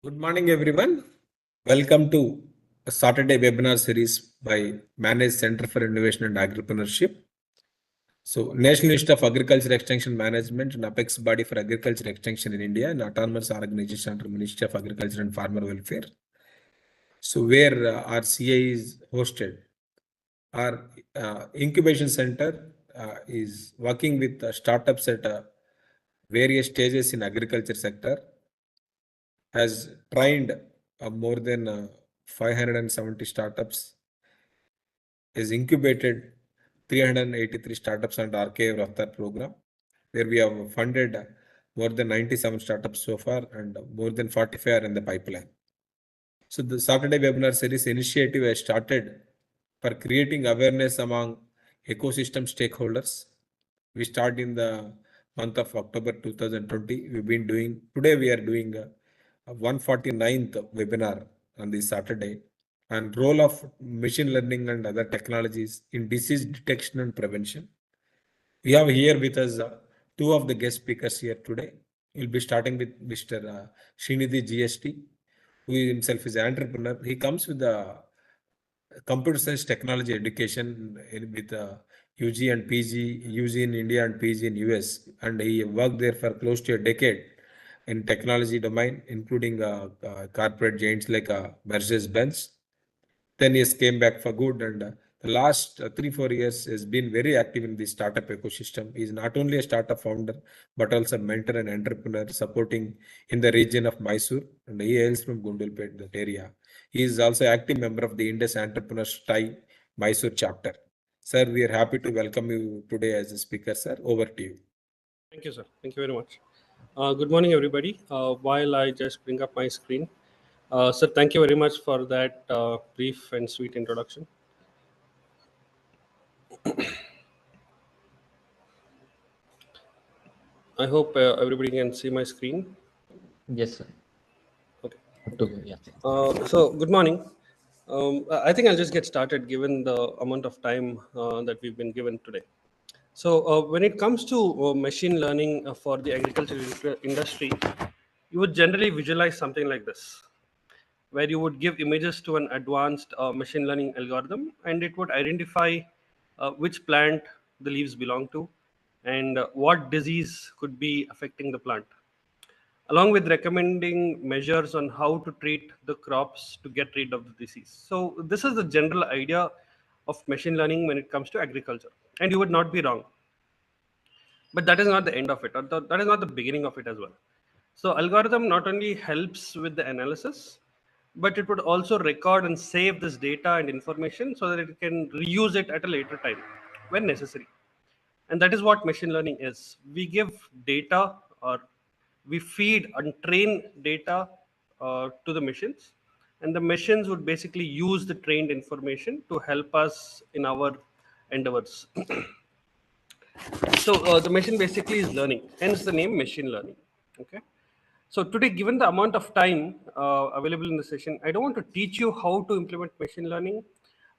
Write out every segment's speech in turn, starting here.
Good morning, everyone. Welcome to a Saturday webinar series by Managed Center for Innovation and Agripreneurship. So, National Institute of Agriculture Extension Management, an apex body for agriculture extension in India, an autonomous organization under Ministry of Agriculture and Farmer Welfare. So, where our CA is hosted. Our incubation center is working with startups at various stages in agriculture sector, has trained more than 570 startups, is incubated 383 startups under RKVY-RAFTAAR program, where we have funded more than 97 startups so far and more than 45 are in the pipeline. So the Saturday webinar series initiative has started for creating awareness among ecosystem stakeholders. We start in the month of October 2020. Today we are doing a 149th webinar on this Saturday on role of machine learning and other technologies in disease detection and prevention. We have here with us two of the guest speakers here today. We'll be starting with Mr. Srinidhi GST, who himself is an entrepreneur. He comes with the computer science technology education with UG and PG, UG in India and PG in US, and he worked there for close to a decade in technology domain, including corporate giants like Mercedes-Benz. Then he came back for good, and the last 3-4 years has been very active in the startup ecosystem. He is not only a startup founder, but also a mentor and entrepreneur supporting in the region of Mysore, and he hails from Gundulpet, that area. He is also an active member of the Indus Entrepreneurs Tie Mysore chapter. Sir, we are happy to welcome you today as a speaker, sir. Over to you. Thank you, sir. Thank you very much. Good morning, everybody. While I just bring up my screen, sir, thank you very much for that brief and sweet introduction. I hope everybody can see my screen. Yes, sir. Okay. Yeah. So, good morning. I think I'll just get started given the amount of time that we've been given today. So, when it comes to machine learning for the agricultural industry, you would generally visualize something like this, where you would give images to an advanced machine learning algorithm, and it would identify which plant the leaves belong to and what disease could be affecting the plant, along with recommending measures on how to treat the crops to get rid of the disease. So this is the general idea of machine learning when it comes to agriculture, and you would not be wrong. But that is not the end of it, or that is not the beginning of it as well. So algorithm not only helps with the analysis, but it would also record and save this data and information so that it can reuse it at a later time when necessary. And that is what machine learning is. We give data, or we feed and train data to the machines, and the machines would basically use the trained information to help us in our endeavors. So the machine basically is learning, hence the name machine learning. Okay. So today, given the amount of time available in the session, I don't want to teach you how to implement machine learning.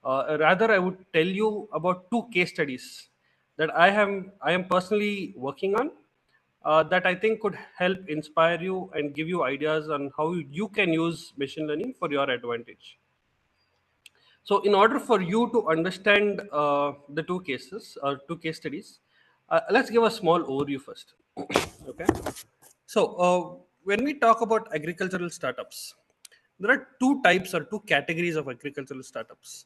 Rather, I would tell you about two case studies that I am personally working on, that I think could help inspire you and give you ideas on how you can use machine learning for your advantage. So, in order for you to understand the two cases or two case studies, let's give a small overview first. Okay. So, when we talk about agricultural startups, there are two types or two categories of agricultural startups.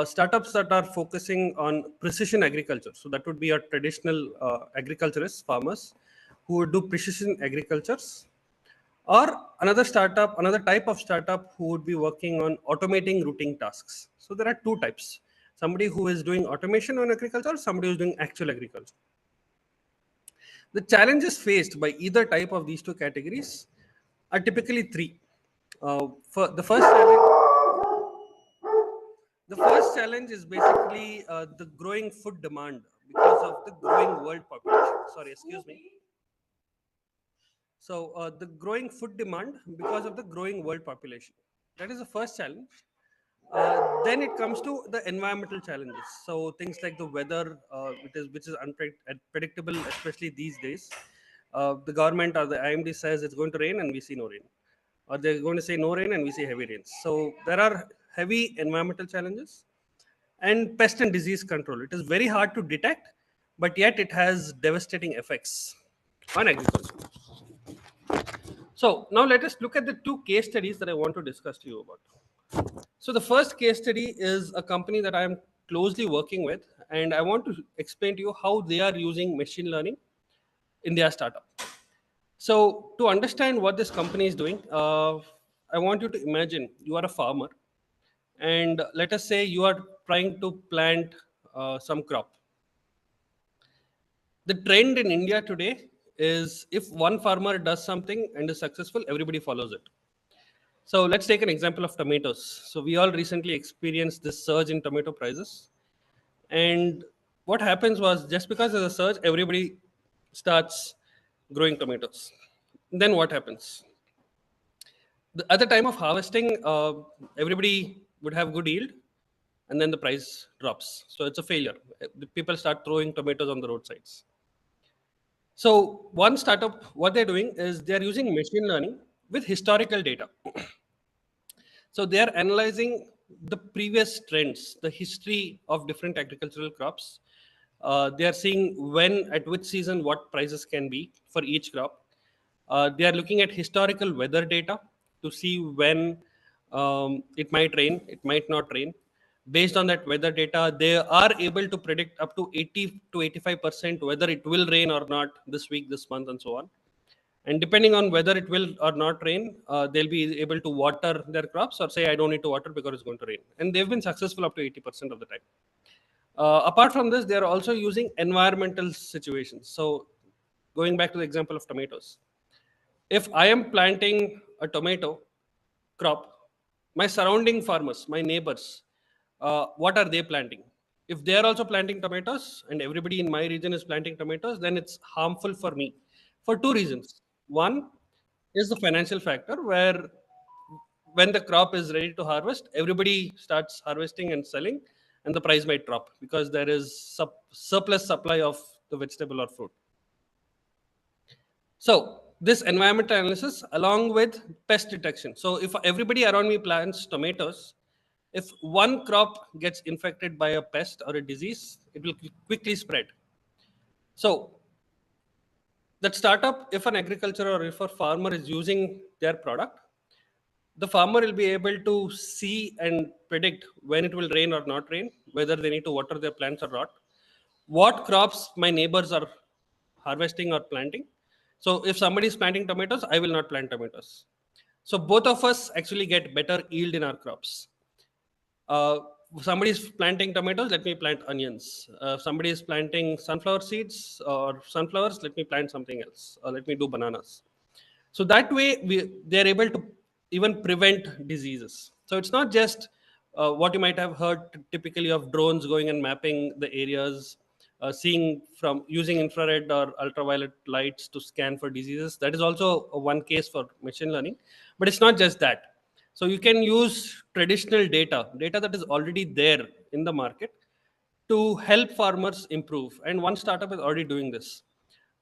Startups that are focusing on precision agriculture. So, that would be our traditional agriculturists, farmers who would do precision agricultures, or another type of startup who would be working on automating routine tasks. So, there are two types: somebody who is doing automation on agriculture, somebody who is doing actual agriculture. The challenges faced by either type of these two categories are typically three. For the first challenge is basically the growing food demand because of the growing world population. Sorry, excuse me. So the growing food demand because of the growing world population. That is the first challenge. Then it comes to the environmental challenges. So things like the weather, which is unpredictable, especially these days. The government or the IMD says it's going to rain, and we see no rain. or they're going to say no rain and we say heavy rains. So there are heavy environmental challenges and pest and disease control. It is very hard to detect, but yet it has devastating effects on agriculture. So now let us look at the two case studies that I want to discuss to you about. So the first case study is a company that I am closely working with, and I want to explain to you how they are using machine learning in their startup. So to understand what this company is doing, I want you to imagine you are a farmer, and let us say you are trying to plant some crop. The trend in India today is if one farmer does something and is successful, everybody follows it. So let's take an example of tomatoes. So we all recently experienced this surge in tomato prices. And what happens was just because there's a surge, everybody starts growing tomatoes. Then what happens? At the time of harvesting, everybody would have good yield, and then the price drops. So it's a failure. The people start throwing tomatoes on the roadsides. So one startup, what they're doing is they're using machine learning with historical data. So they are analyzing the previous trends, the history of different agricultural crops. They are seeing when, at which season, what prices can be for each crop. They are looking at historical weather data to see when it might rain, it might not rain. Based on that weather data, they are able to predict up to 80 to 85% whether it will rain or not this week, this month, and so on. And depending on whether it will or not rain, they'll be able to water their crops or say, I don't need to water because it's going to rain. And they've been successful up to 80% of the time. Apart from this, they're also using environmental situations. So going back to the example of tomatoes, if I am planting a tomato crop, my surrounding farmers, my neighbors, what are they planting? If they are also planting tomatoes and everybody in my region is planting tomatoes, then it's harmful for me for two reasons. One is the financial factor, where when the crop is ready to harvest, everybody starts harvesting and selling, and the price might drop because there is surplus supply of the vegetable or fruit. So this environmental analysis along with pest detection. So if everybody around me plants tomatoes, if one crop gets infected by a pest or a disease, it will quickly spread. So that startup, if an agriculture or if a farmer is using their product, the farmer will be able to see and predict when it will rain or not rain, whether they need to water their plants or not, what crops my neighbors are harvesting or planting. So if somebody is planting tomatoes, I will not plant tomatoes. So both of us actually get better yield in our crops. Somebody is planting tomatoes, let me plant onions. Somebody is planting sunflower seeds or sunflowers, let me plant something else. Or let me do bananas. So that way, they're able to even prevent diseases. So it's not just what you might have heard typically of drones going and mapping the areas, seeing from using infrared or ultraviolet lights to scan for diseases. That is also one case for machine learning, but it's not just that. So you can use traditional data that is already there in the market to help farmers improve. And one startup is already doing this.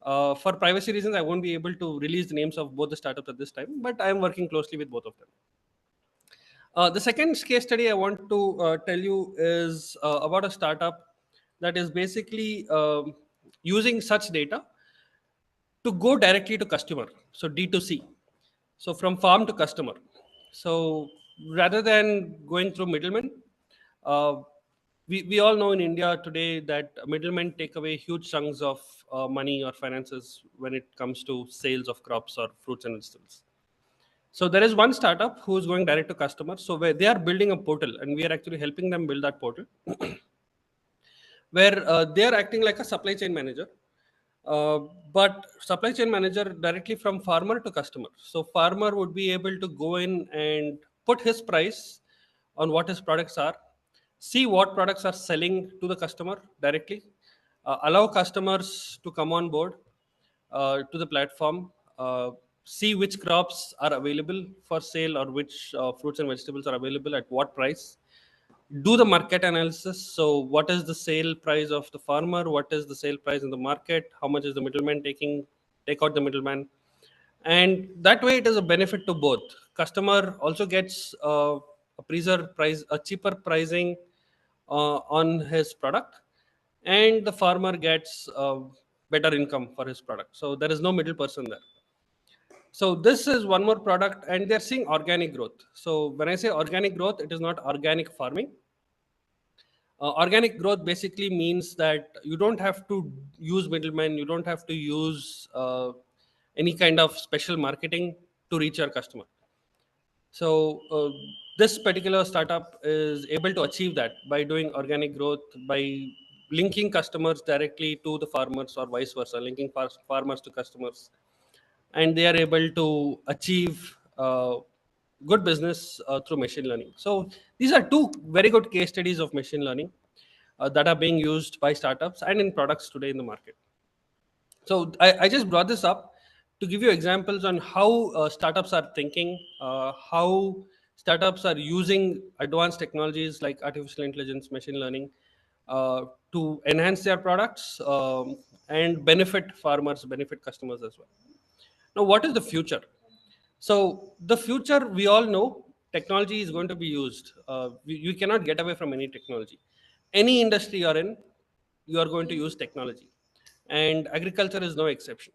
For privacy reasons, I won't be able to release the names of both the startups at this time, but I am working closely with both of them. The second case study I want to tell you is about a startup that is basically using such data to go directly to customer, so D2C, so from farm to customer. So rather than going through middlemen, uh, we all know in India today that middlemen take away huge chunks of money or finances when it comes to sales of crops or fruits and vegetables. So there is one startup who is going direct to customers. So where they are building a portal, and we are actually helping them build that portal, where they are acting like a supply chain manager, uh, but supply chain manager directly from farmer to customer. So farmer would be able to go in and put his price on what his products are, see what products are selling to the customer directly, allow customers to come on board to the platform, see which crops are available for sale or which fruits and vegetables are available at what price, do the market analysis. So what is the sale price of the farmer, what is the sale price in the market, how much is the middleman taking, take out the middleman. And that way it is a benefit to both customer also gets a cheaper pricing on his product, and the farmer gets better income for his product. So there is no middle person there. So this is one more product, and they're seeing organic growth. So when I say organic growth, it is not organic farming. Organic growth basically means that you don't have to use middlemen, you don't have to use any kind of special marketing to reach your customer. So this particular startup is able to achieve that by doing organic growth, by linking customers directly to the farmers or vice versa, linking farmers to customers, and they are able to achieve good business through machine learning. So these are two very good case studies of machine learning that are being used by startups and in products today in the market. So I just brought this up to give you examples on how startups are thinking, how startups are using advanced technologies like artificial intelligence, machine learning to enhance their products and benefit farmers, benefit customers as well. Now, what is the future? So the future, we all know technology is going to be used. You cannot get away from any technology. Any industry you're in, you are going to use technology. And agriculture is no exception.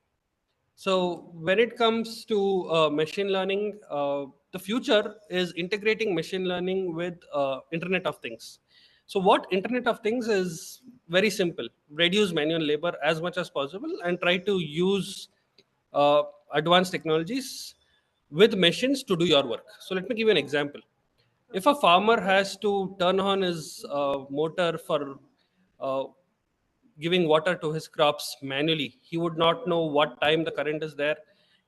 So when it comes to machine learning, the future is integrating machine learning with Internet of Things. So what Internet of Things is very simple: reduce manual labor as much as possible and try to use uh, advanced technologies with machines to do your work. So let me give you an example. If a farmer has to turn on his motor for uh, giving water to his crops manually, he would not know what time the current is there.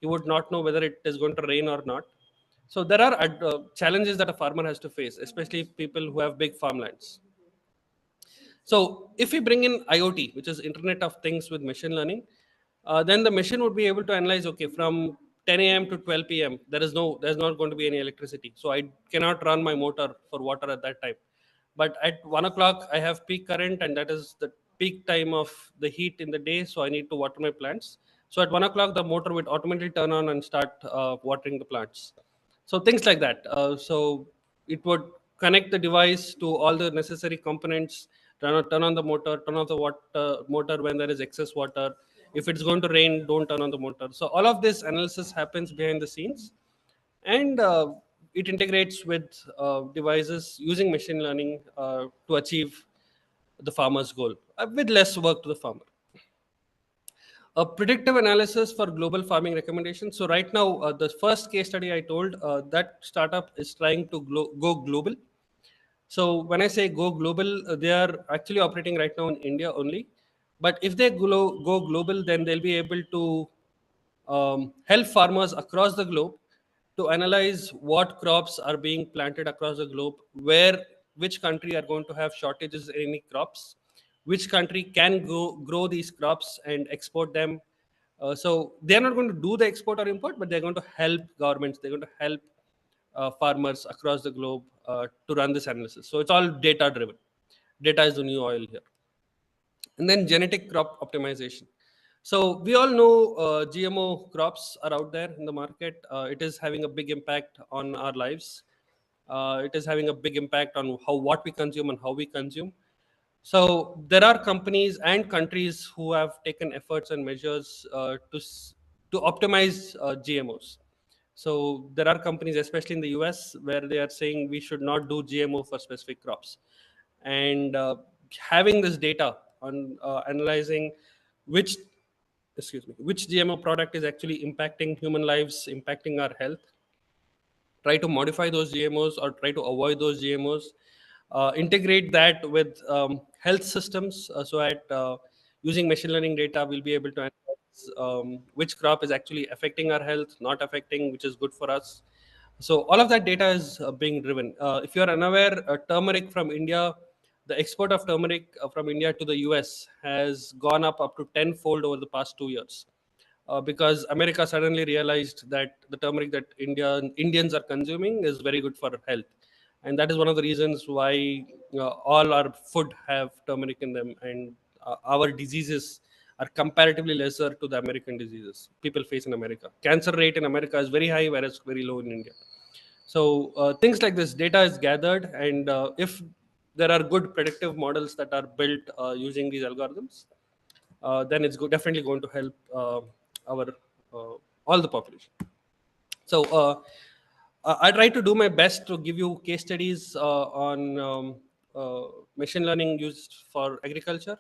He would not know whether it is going to rain or not. So there are challenges that a farmer has to face, especially people who have big farmlands. So if we bring in IoT, which is Internet of Things with machine learning, then the machine would be able to analyze, okay, from 10 a.m. to 12 p.m. There's not going to be any electricity, so I cannot run my motor for water at that time. But at 1 o'clock, I have peak current, and that is the peak time of the heat in the day, so I need to water my plants. So at 1 o'clock, the motor would automatically turn on and start watering the plants. So things like that. So it would connect the device to all the necessary components, turn on the motor, turn off the motor when there is excess water. If it's going to rain, don't turn on the motor. So all of this analysis happens behind the scenes, and it integrates with devices using machine learning to achieve the farmer's goal with less work to the farmer. A predictive analysis for global farming recommendations. So right now, the first case study I told, that startup is trying to go global. So when I say go global, they are actually operating right now in India only. But if they go global, then they'll be able to help farmers across the globe to analyze what crops are being planted across the globe, which country are going to have shortages in any crops, which country can grow these crops and export them. So they're not going to do the export or import, but they're going to help governments. They're going to help farmers across the globe to run this analysis. So it's all data driven. Data is the new oil here. And then genetic crop optimization. So we all know GMO crops are out there in the market. It is having a big impact on our lives. It is having a big impact on what we consume and how we consume. So there are companies and countries who have taken efforts and measures to optimize GMOs. So there are companies, especially in the US, where they are saying we should not do GMO for specific crops. And having this data on analyzing which which GMO product is actually impacting human lives, impacting our health, try to modify those GMOs or try to avoid those GMOs, integrate that with health systems, so that using machine learning data, we'll be able to analyze which crop is actually affecting our health, not affecting, which is good for us. So all of that data is being driven. If you are unaware, turmeric from India, the export of turmeric from India to the US has gone up to tenfold over the past 2 years, because America suddenly realized that the turmeric that Indians are consuming is very good for health, and that is one of the reasons why all our food have turmeric in them, and our diseases are comparatively lesser to the American diseases people face in America. Cancer rate in America is very high, whereas very low in India. So things like this data is gathered, and if there are good predictive models that are built using these algorithms, then it's definitely going to help our all the population. So I try to do my best to give you case studies on machine learning used for agriculture.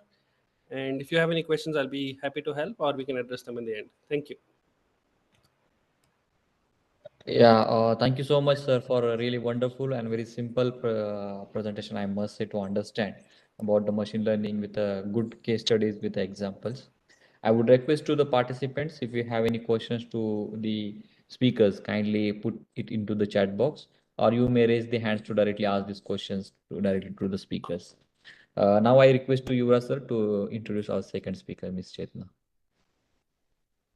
And if you have any questions, I'll be happy to help, or we can address them in the end. Thank you. Yeah, thank you so much, sir, for a really wonderful and very simple presentation, I must say, to understand about the machine learning with good case studies with examples. I would request to the participants, if you have any questions to the speakers, kindly put it into the chat box, or you may raise the hands to directly ask these questions directly to the speakers. Now I request to Yuvraj, sir, to introduce our second speaker, Ms. Chetna.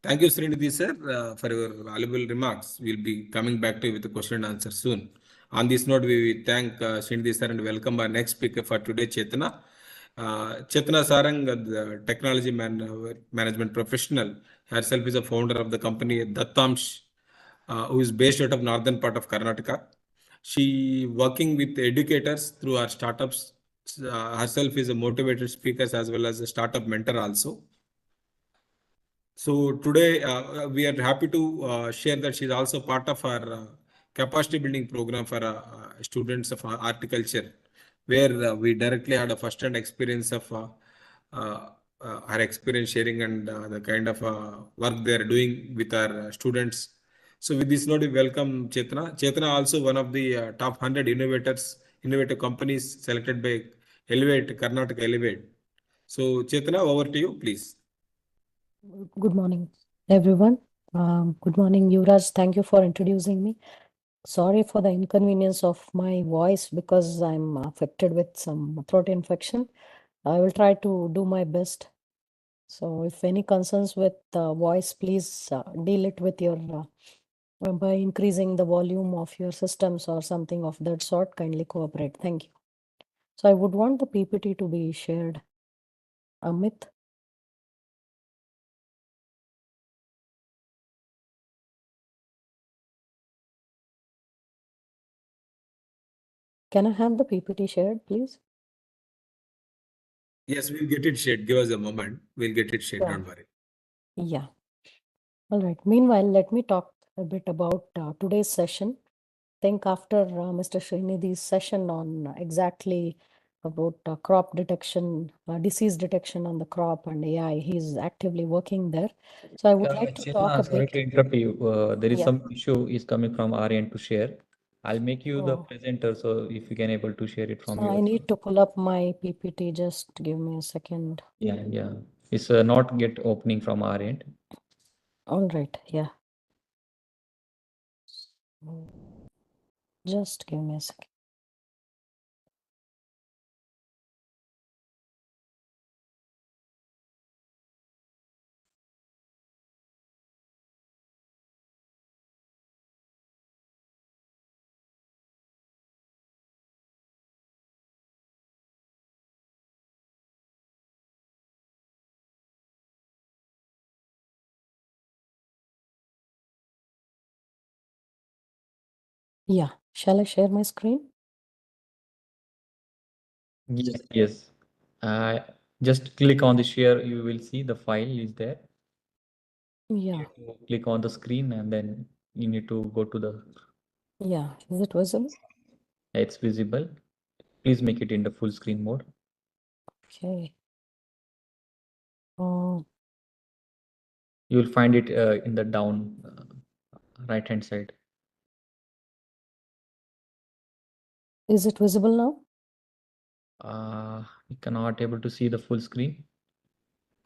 Thank you, Srinidhi sir, for your valuable remarks. We'll be coming back to you with a question and answer soon. On this note, we thank Srinidhi sir and welcome our next speaker for today, Chetna. Chetna Sarang, the technology management professional, herself is a founder of the company Dattamsh, who is based out of northern part of Karnataka. She working with educators through our startups. Herself is a motivated speaker as well as a startup mentor also. So today we are happy to share that she's also part of our capacity building program for students of horticulture, where we directly had a first-hand experience of her experience sharing and the kind of work they are doing with our students. So with this note, we welcome Chetna. Chetna also one of the top 100 innovative companies selected by Elevate, Karnataka Elevate. So Chetna, over to you, please. Good morning, everyone. Good morning, Yuvraj. Thank you for introducing me. Sorry for the inconvenience of my voice because I'm affected with some throat infection. I will try to do my best. So if any concerns with voice, please deal it with your by increasing the volume of your systems or something of that sort. Kindly cooperate. Thank you. So I would want the PPT to be shared. Amit. Can I have the PPT shared, please? Yes, we'll get it shared. Give us a moment. We'll get it shared. Yeah. Don't worry. Yeah. All right. Meanwhile, let me talk a bit about today's session. I think after Mr. Srinidhi's session on exactly about crop detection, disease detection on the crop and AI, he's actively working there. So I would like to talk a Sorry bit. to interrupt you. There is Yeah. some issue is coming from our end to share. I'll make you the Oh. presenter, so if you can able to share it from So I your. need to pull up my PPT. Just give me a second. Yeah, yeah. It's not get opening from our end. All right. Yeah. Just give me a second. Yeah. Shall I share my screen? Yes, yes. Just click on the share. You will see the file is there. Yeah. You click on the screen and then you need to go to the. Yeah. Is it visible? It's visible. Please make it in the full screen mode. Okay. You will find it in the down right hand side. Is it visible now? You cannot able to see the full screen.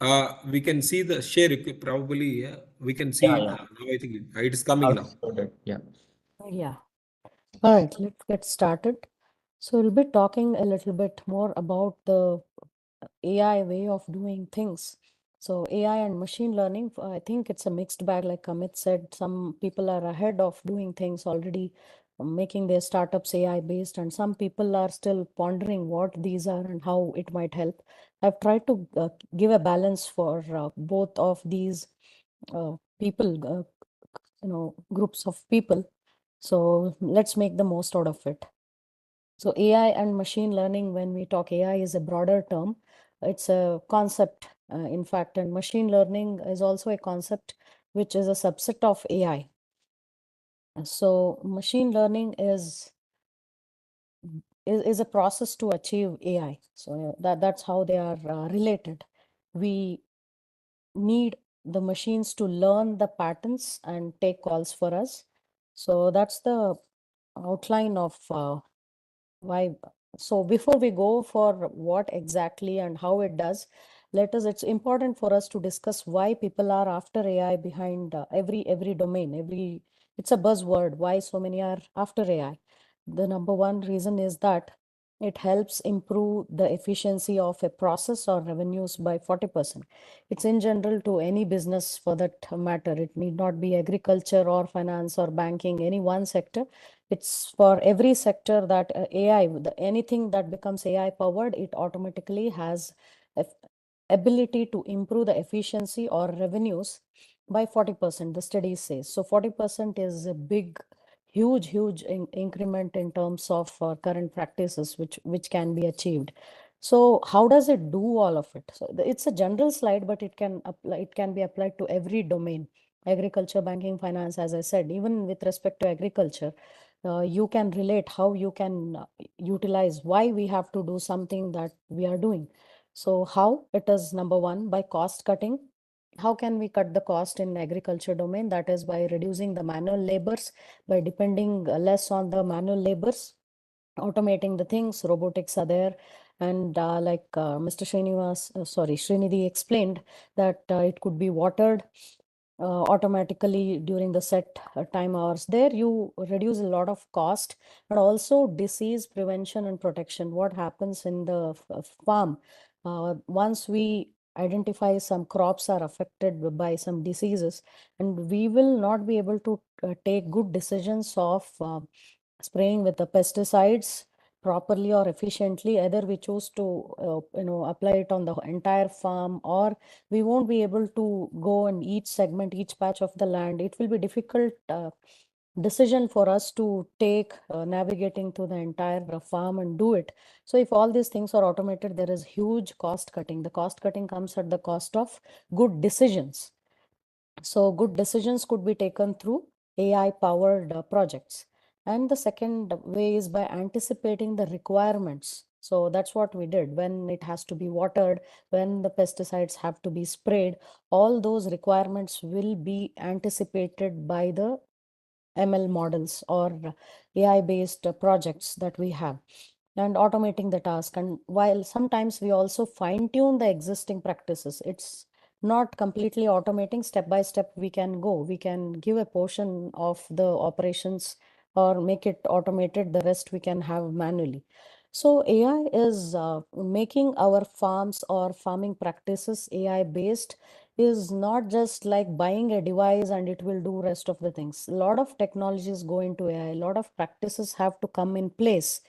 We can see the share. Probably we can see. Yeah, yeah. Now I think it is coming now. Yeah. Yeah. All right, let's get started. So we'll be talking a little bit more about the AI way of doing things. So AI and machine learning, I think it's a mixed bag. Like Amit said, some people are ahead of doing things already, making their startups AI based, and some people are still pondering what these are and how it might help. I've tried to give a balance for both of these people, groups of people. So let's make the most out of it. So AI and machine learning, when we talk AI, is a broader term. It's a concept, in fact, and machine learning is also a concept which is a subset of AI. So machine learning is a process to achieve AI. So that's how they are related. We need the machines to learn the patterns and take calls for us. So that's the outline of why. So before we go for what exactly and how it does, it's important for us to discuss why people are after AI behind every domain. It's a buzzword. Why so many are after AI? The number one reason is that it helps improve the efficiency of a process or revenues by 40%. It's in general to any business for that matter. It need not be agriculture or finance or banking, any one sector. It's for every sector that AI, anything that becomes AI powered, it automatically has ability to improve the efficiency or revenues by 40%, the study says. So 40% is a big, huge increment in terms of current practices, which can be achieved. So how does it do all of it? So it's a general slide, but it can be applied to every domain: agriculture, banking, finance. As I said, even with respect to agriculture, you can relate how you can utilize why we have to do something that we are doing. So how it is: number one, by cost cutting. How can we cut the cost in agriculture domain? That is by reducing the manual labors, by depending less on the manual labors, automating the things. Robotics are there. And like Mr. Srinidhi explained that it could be watered automatically during the set time hours. There you reduce a lot of cost, and also disease prevention and protection. What happens in the farm once we identify some crops are affected by some diseases, and we will not be able to take good decisions of spraying with the pesticides properly or efficiently. Either we choose to apply it on the entire farm, or we won't be able to go in each segment, each patch of the land. It will be difficult decision for us to take navigating to the entire farm and do it. So if all these things are automated, there is huge cost cutting. The cost cutting comes at the cost of good decisions. So good decisions could be taken through AI powered projects. And the second way is by anticipating the requirements. So that's what we did. When it has to be watered, when the pesticides have to be sprayed, all those requirements will be anticipated by the ML models or AI based projects that we have, and automating the task. And while sometimes we also fine tune the existing practices, it's not completely automating. Step by step we can go. We can give a portion of the operations or make it automated. The rest we can have manually. So AI is making our farms or farming practices AI based is not just like buying a device and it will do rest of the things. A lot of technologies go into AI. A lot of practices have to come in place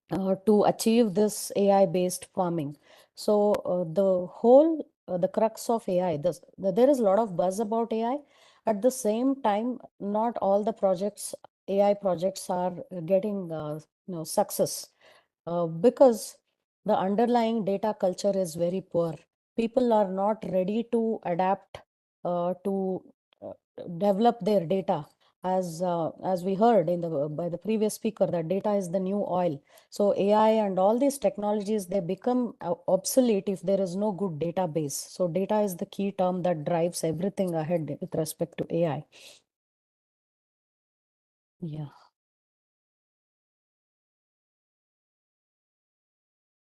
to achieve this AI based farming. So the crux of AI, there is a lot of buzz about AI. At the same time, not all the AI projects are getting success because the underlying data culture is very poor. People are not ready to adapt to uh, develop their data. As we heard by the previous speaker, that data is the new oil. So AI and all these technologies, they become obsolete if there is no good database. So data is the key term that drives everything ahead with respect to AI. Yeah.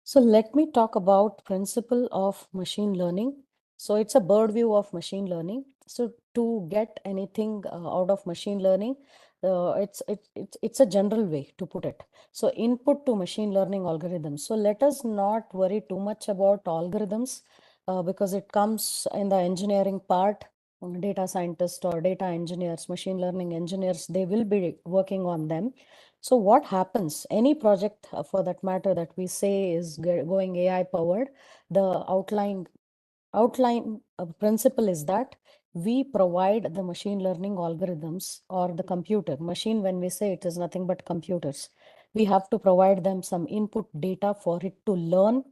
So let me talk about principle of machine learning. So it's a bird view of machine learning. So to get anything out of machine learning, it's a general way to put it. So input to machine learning algorithms. So let us not worry too much about algorithms because it comes in the engineering part. Data scientists or data engineers, machine learning engineers, they will be working on them. So what happens, any project for that matter that we say is going AI powered, the outline principle is that we provide the machine learning algorithms or the computer. Machine, when we say, it is nothing but computers. We have to provide them some input data for it to learn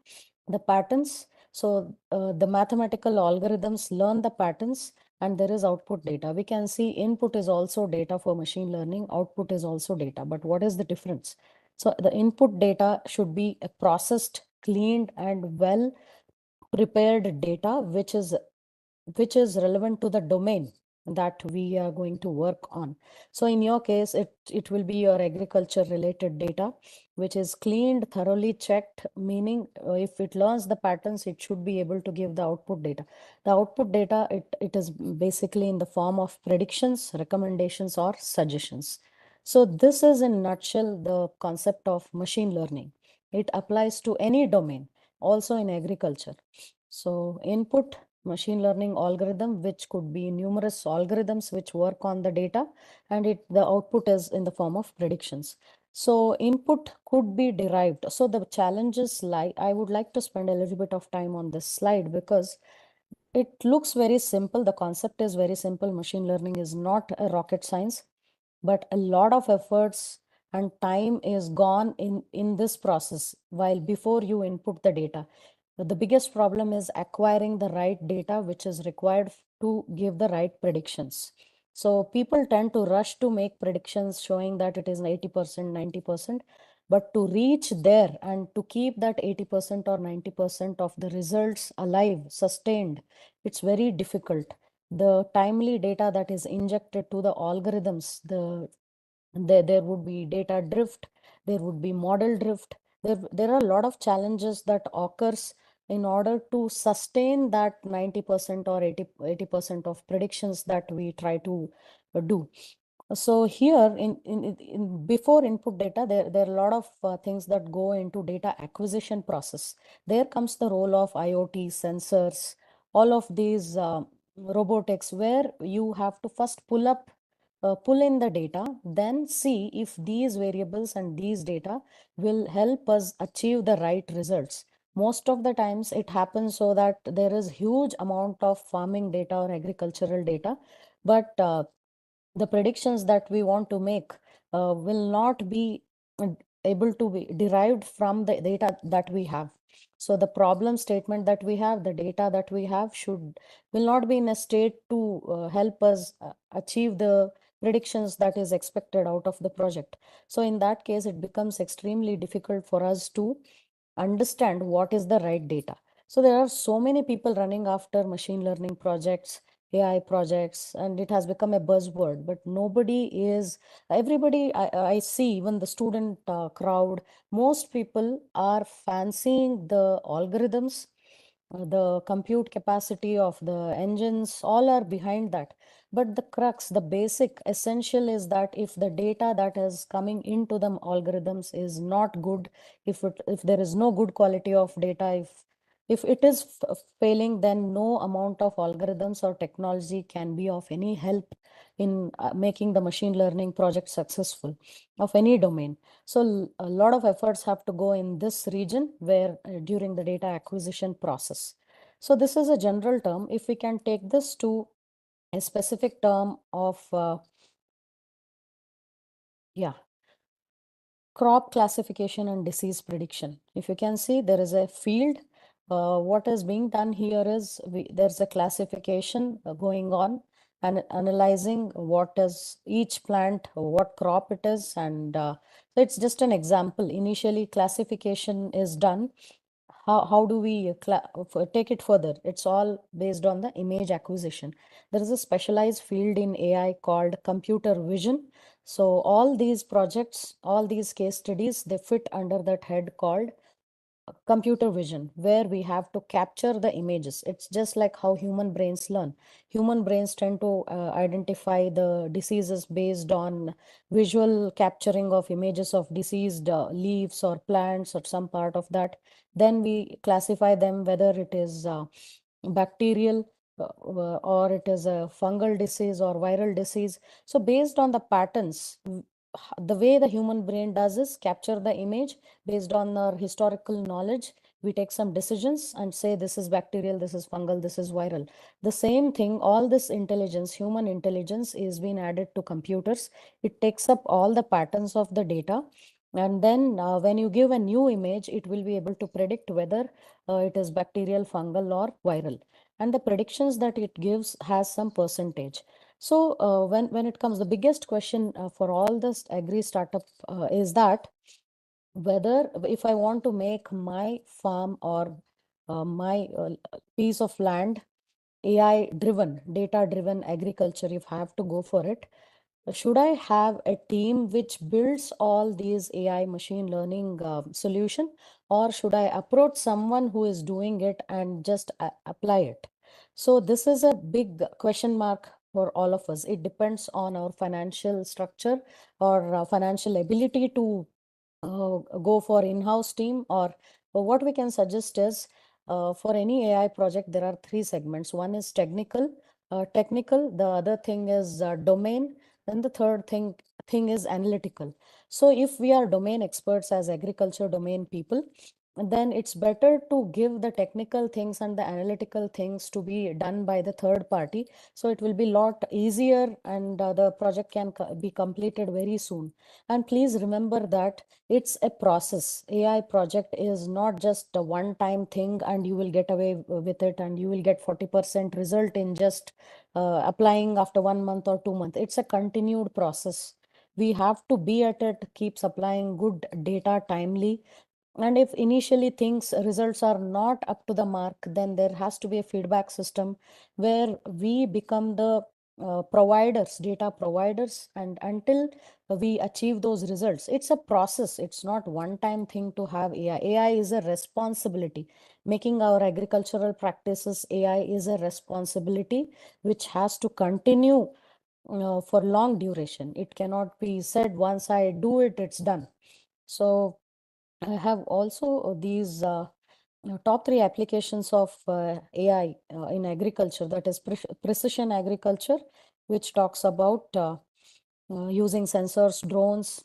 the patterns. So the mathematical algorithms learn the patterns, and there is output data. We can see input is also data for machine learning, output is also data. But what is the difference? So the input data should be a processed, cleaned, and well prepared data, which is relevant to the domain that we are going to work on. So in your case, it will be your agriculture related data, which is cleaned, thoroughly checked, meaning if it learns the patterns, it should be able to give the output data. The output data, it is basically in the form of predictions, recommendations, or suggestions. So this is in a nutshell the concept of machine learning. It applies to any domain, also in agriculture. So input, machine learning algorithm, which could be numerous algorithms which work on the data, and the output is in the form of predictions. So input could be derived. So the challenges lie, I would like to spend a little bit of time on this slide because it looks very simple. The concept is very simple. Machine learning is not a rocket science, but a lot of efforts and time is gone in this process while before you input the data. The biggest problem is acquiring the right data which is required to give the right predictions. So people tend to rush to make predictions showing that it is 80%, 90%, but to reach there and to keep that 80% or 90% of the results alive, sustained, it's very difficult. The timely data that is injected to the algorithms, there would be data drift, there would be model drift. There are a lot of challenges that occurs in order to sustain that 90% or 80% of predictions that we try to do. So here in before input data, there are a lot of things that go into data acquisition process. There comes the role of IoT, sensors, all of these robotics, where you have to first pull in the data, then see if these variables and these data will help us achieve the right results. Most of the times it happens so that there is huge amount of farming data or agricultural data, but the predictions that we want to make will not be uh, able to be derived from the data that we have. So the problem statement that we have, the data that we have will not be in a state to help us achieve the predictions that is expected out of the project. So in that case, it becomes extremely difficult for us to understand what is the right data. So there are so many people running after machine learning projects, AI projects, and it has become a buzzword, but everybody I see, even the student crowd, most people are fancying the algorithms, the compute capacity of the engines, all are behind that. But the crux, the basic essential is that if the data that is coming into the algorithms is not good, if there is no good quality of data, if it is failing, then no amount of algorithms or technology can be of any help in making the machine learning project successful of any domain. So a lot of efforts have to go in this region where during the data acquisition process. So this is a general term. If we can take this to a specific term of crop classification and disease prediction. If you can see, there is a field. What is being done here is there's a classification going on and analyzing what is each plant, what crop it is. And so it's just an example. Initially, classification is done. How do we take it further? It's all based on the image acquisition. There is a specialized field in AI called computer vision. So all these projects, all these case studies, they fit under that head called computer vision, where we have to capture the images. It's just like how human brains learn. Human brains tend to identify the diseases based on visual capturing of images of diseased leaves or plants or some part of that. Then we classify them whether it is bacterial or it is a fungal disease or viral disease. So based on the patterns, the way the human brain does is capture the image based on our historical knowledge. we take some decisions and say this is bacterial, this is fungal, this is viral. The same thing, all this intelligence, human intelligence, is being added to computers. It takes up all the patterns of the data, and then when you give a new image, it will be able to predict whether it is bacterial, fungal, or viral. And the predictions that it gives has some percentage. So when it comes, the biggest question for all this agri startup is that whether if I want to make my farm or my piece of land AI driven, data driven agriculture, if I have to go for it, should I have a team which builds all these AI machine learning solution, or should I approach someone who is doing it and just apply it? So this is a big question mark for all of us. It depends on our financial structure or financial ability to go for in-house team, or what we can suggest is for any AI project, there are three segments. One is technical, the other thing is domain, and the third thing is analytical. So if we are domain experts as agriculture domain people, then it's better to give the technical things and the analytical things to be done by the third party. So it will be a lot easier, and the project can be completed very soon. And please remember that it's a process. AI project is not just a one-time thing and you will get away with it and you will get 40% result in just applying after 1 month or 2 months. It's a continued process. We have to be at it, keep supplying good data timely. And if initially things results are not up to the mark, then there has to be a feedback system where we become the providers, data providers, and until we achieve those results. It's a process. It's not one-time thing to have AI. AI is a responsibility. Making our agricultural practices AI is a responsibility which has to continue for long duration. It cannot be said once I do it, it's done. So I have also these top three applications of AI in agriculture, that is precision agriculture, which talks about using sensors, drones,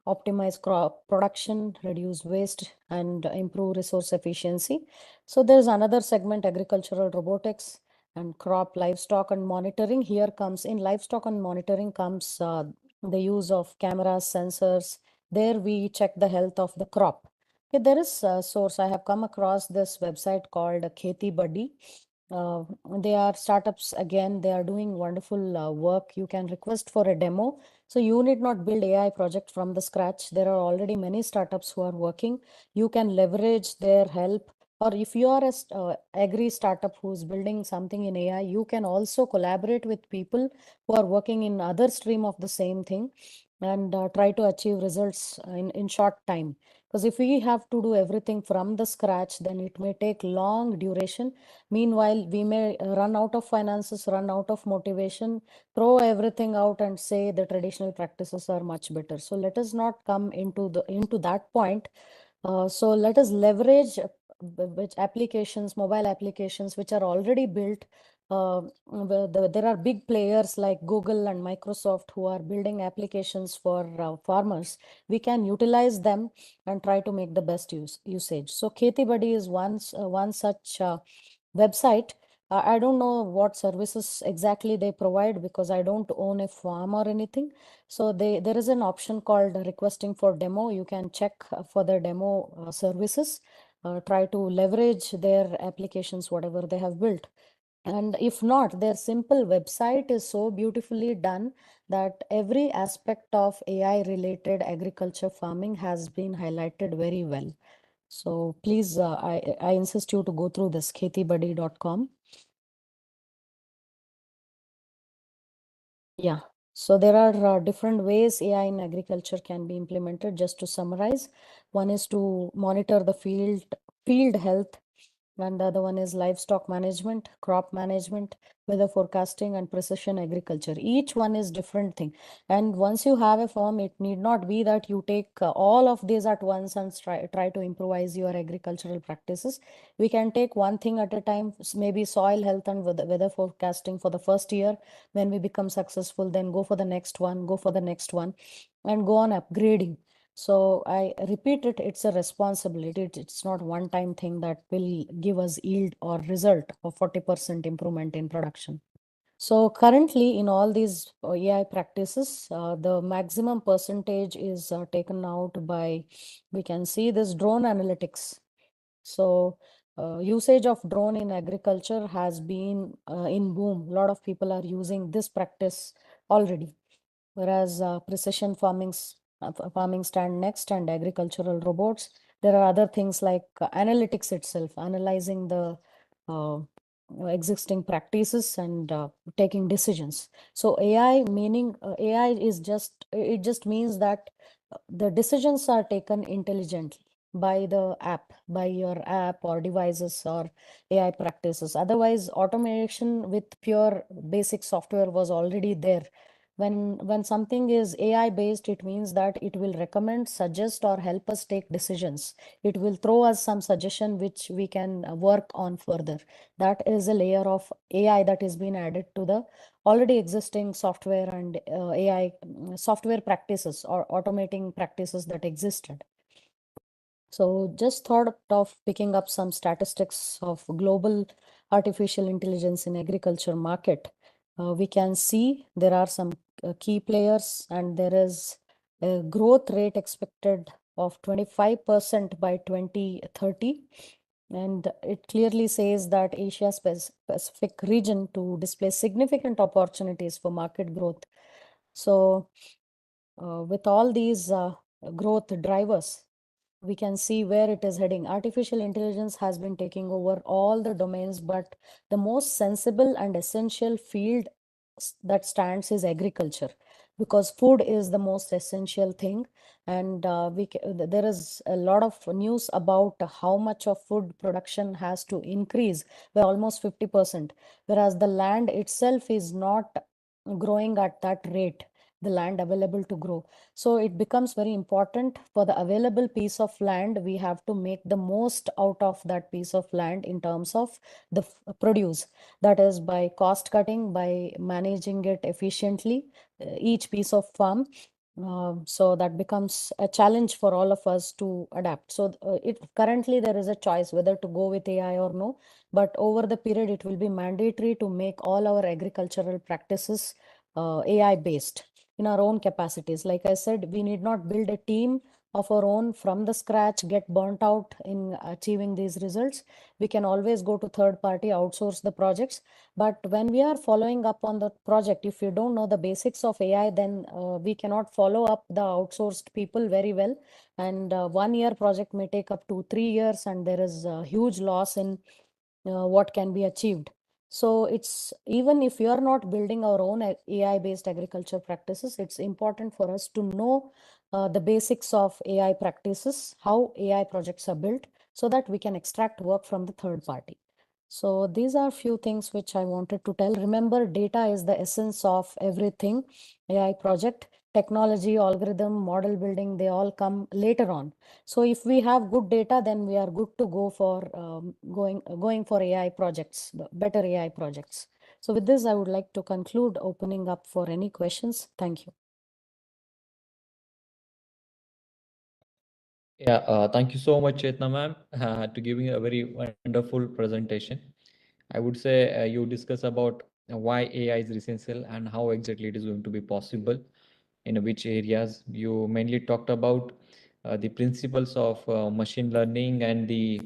optimize crop production, reduce waste, and improve resource efficiency. So there's another segment, agricultural robotics and crop, livestock, and monitoring. Here comes in livestock and monitoring comes the use of cameras, sensors. There we check the health of the crop. Okay, there is a source. I have come across this website called Kheti Buddy. They are startups again. They are doing wonderful work. You can request for a demo. So you need not build AI project from the scratch. There are already many startups who are working. You can leverage their help. Or if you are a agri startup who's building something in AI, you can also collaborate with people who are working in other stream of the same thing and try to achieve results in short time. Because if we have to do everything from the scratch, then it may take long duration. Meanwhile, we may run out of finances, run out of motivation, throw everything out and say the traditional practices are much better. So let us not come into that point. So let us leverage which applications, mobile applications, which are already built. There are big players like Google and Microsoft who are building applications for farmers. We can utilize them and try to make the best usage. So Kheti Buddy is one such website. I don't know what services exactly they provide because I don't own a farm or anything. So there is an option called requesting for demo. You can check for the demo services, try to leverage their applications, whatever they have built. And if not, their simple website is so beautifully done that every aspect of AI related agriculture farming has been highlighted very well. So please, I insist you to go through this khetibuddy.com. Yeah. So there are different ways AI in agriculture can be implemented. Just to summarize, one is to monitor the field health, and the other one is livestock management, crop management, weather forecasting, and precision agriculture. Each one is different thing. And once you have a farm, it need not be that you take all of these at once and try to improvise your agricultural practices. We can take one thing at a time, maybe soil health and weather forecasting for the first year. When we become successful, then go for the next one, and go on upgrading. So I repeat it, it's a responsibility. It's not one-time thing that will give us yield or result of 40% improvement in production. So currently in all these AI practices, the maximum percentage is taken out by, we can see this drone analytics. So usage of drone in agriculture has been in boom. A lot of people are using this practice already. Whereas precision farming stand next, and agricultural robots. There are other things like analytics itself, analyzing the existing practices and taking decisions. So AI meaning AI is it just means that the decisions are taken intelligently by the app, by your app or devices or AI practices. Otherwise, automation with pure basic software was already there. When something is AI based, it means that it will recommend, suggest, or help us take decisions. It will throw us some suggestion which we can work on further. That is a layer of AI that has been added to the already existing software and AI software practices or automating practices that existed. So just thought of picking up some statistics of global artificial intelligence in agriculture market. We can see there are some key players, and there is a growth rate expected of 25% by 2030. And it clearly says that Asia Pacific region to display significant opportunities for market growth. So with all these growth drivers, we can see where it is heading. Artificial intelligence has been taking over all the domains, but the most sensible and essential field that stands is agriculture, because food is the most essential thing. And there is a lot of news about how much of food production has to increase by almost 50%, whereas the land itself is not growing at that rate, the land available to grow. So it becomes very important for the available piece of land. We have to make the most out of that piece of land in terms of the produce. That is by cost cutting, by managing it efficiently, each piece of farm. So that becomes a challenge for all of us to adapt. So it currently there is a choice whether to go with AI or no, but over the period it will be mandatory to make all our agricultural practices AI based in our own capacities. Like I said, we need not build a team of our own from the scratch, get burnt out in achieving these results. We can always go to third party, outsource the projects. But when we are following up on the project, if you don't know the basics of AI, then we cannot follow up the outsourced people very well. And 1 year project may take up to 3 years, and there is a huge loss in what can be achieved. So it's, even if you are not building our own AI based agriculture practices, it's important for us to know the basics of AI practices, how AI projects are built, so that we can extract work from the third party. So these are few things which I wanted to tell. Remember, data is the essence of everything. AI project, technology, algorithm, model building, they all come later on. So if we have good data, then we are good to go for going for AI projects, better AI projects. So with this, I would like to conclude, opening up for any questions. Thank you. Yeah, thank you so much, Chetna ma'am, to giving a very wonderful presentation. I would say you discuss about why AI is essential and how exactly it is going to be possible, in which areas. You mainly talked about the principles of machine learning and the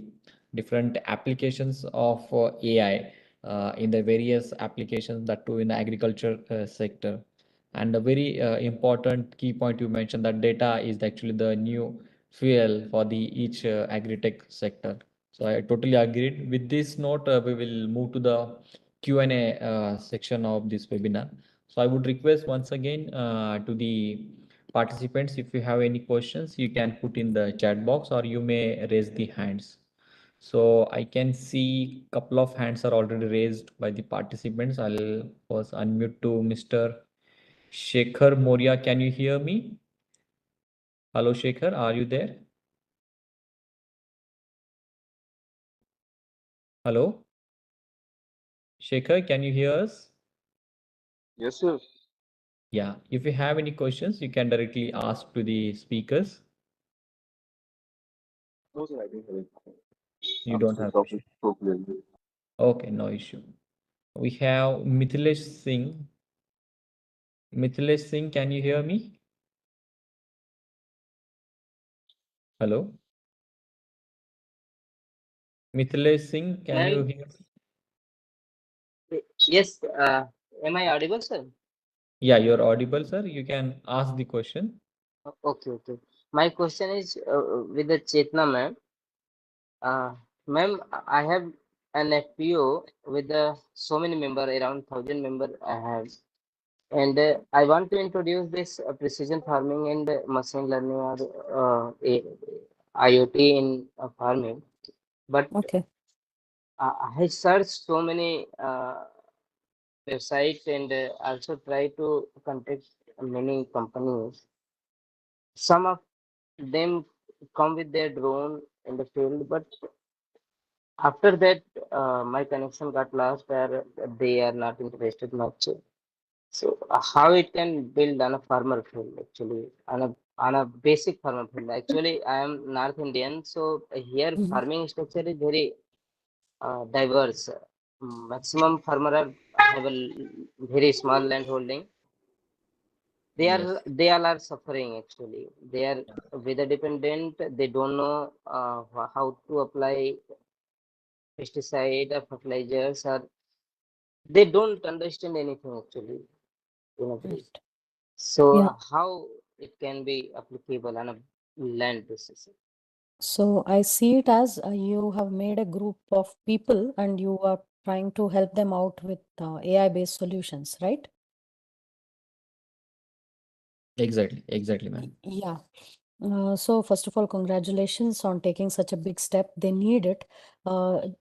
different applications of AI in the various applications, that too in the agriculture sector. And a very important key point you mentioned, that data is actually the new fuel for the each agri-tech sector. So I totally agreed. With this note, we will move to the Q&A section of this webinar. So I would request once again to the participants, if you have any questions, you can put in the chat box or you may raise the hands. So I can see a couple of hands are already raised by the participants. I'll first unmute to Mr. Shekhar Moria. Can you hear me? Hello, Shekhar, are you there? Hello? Shekhar, can you hear us? Yes, sir. Yeah, if you have any questions, you can directly ask to the speakers. No, sir, I didn't have it. You don't have. Talking so clearly. Okay, no issue. We have Mithilesh Singh. Mithilesh Singh, can you hear me? Hello? Mithilesh Singh, can you hear me? Yes, am I audible, sir? Yeah, you're audible, sir. You can ask the question. Okay, okay. My question is with the Chetna ma'am. Ma'am, I have an FPO with so many member, around 1,000 member I have, and I want to introduce this precision farming and machine learning or IoT in farming. But Okay. I searched so many websites and also try to contact many companies. Some of them come with their drone in the field, but after that, my connection got lost, where they are not interested much. So, how it can build on a farmer field, actually, on a basic farmer field. Actually, I am North Indian, so here Mhm. farming structure is very diverse. Maximum farmer have a very small land holding. Yes. They all are suffering, actually. They are weather dependent. They don't know how to apply pesticide or fertilizers, or they don't understand anything, actually, in a brief. Right. So Yeah. how it can be applicable on a land basis? So I see it as you have made a group of people and you are trying to help them out with AI-based solutions, right? Exactly, ma'am. Yeah. So first of all, congratulations on taking such a big step. They need it.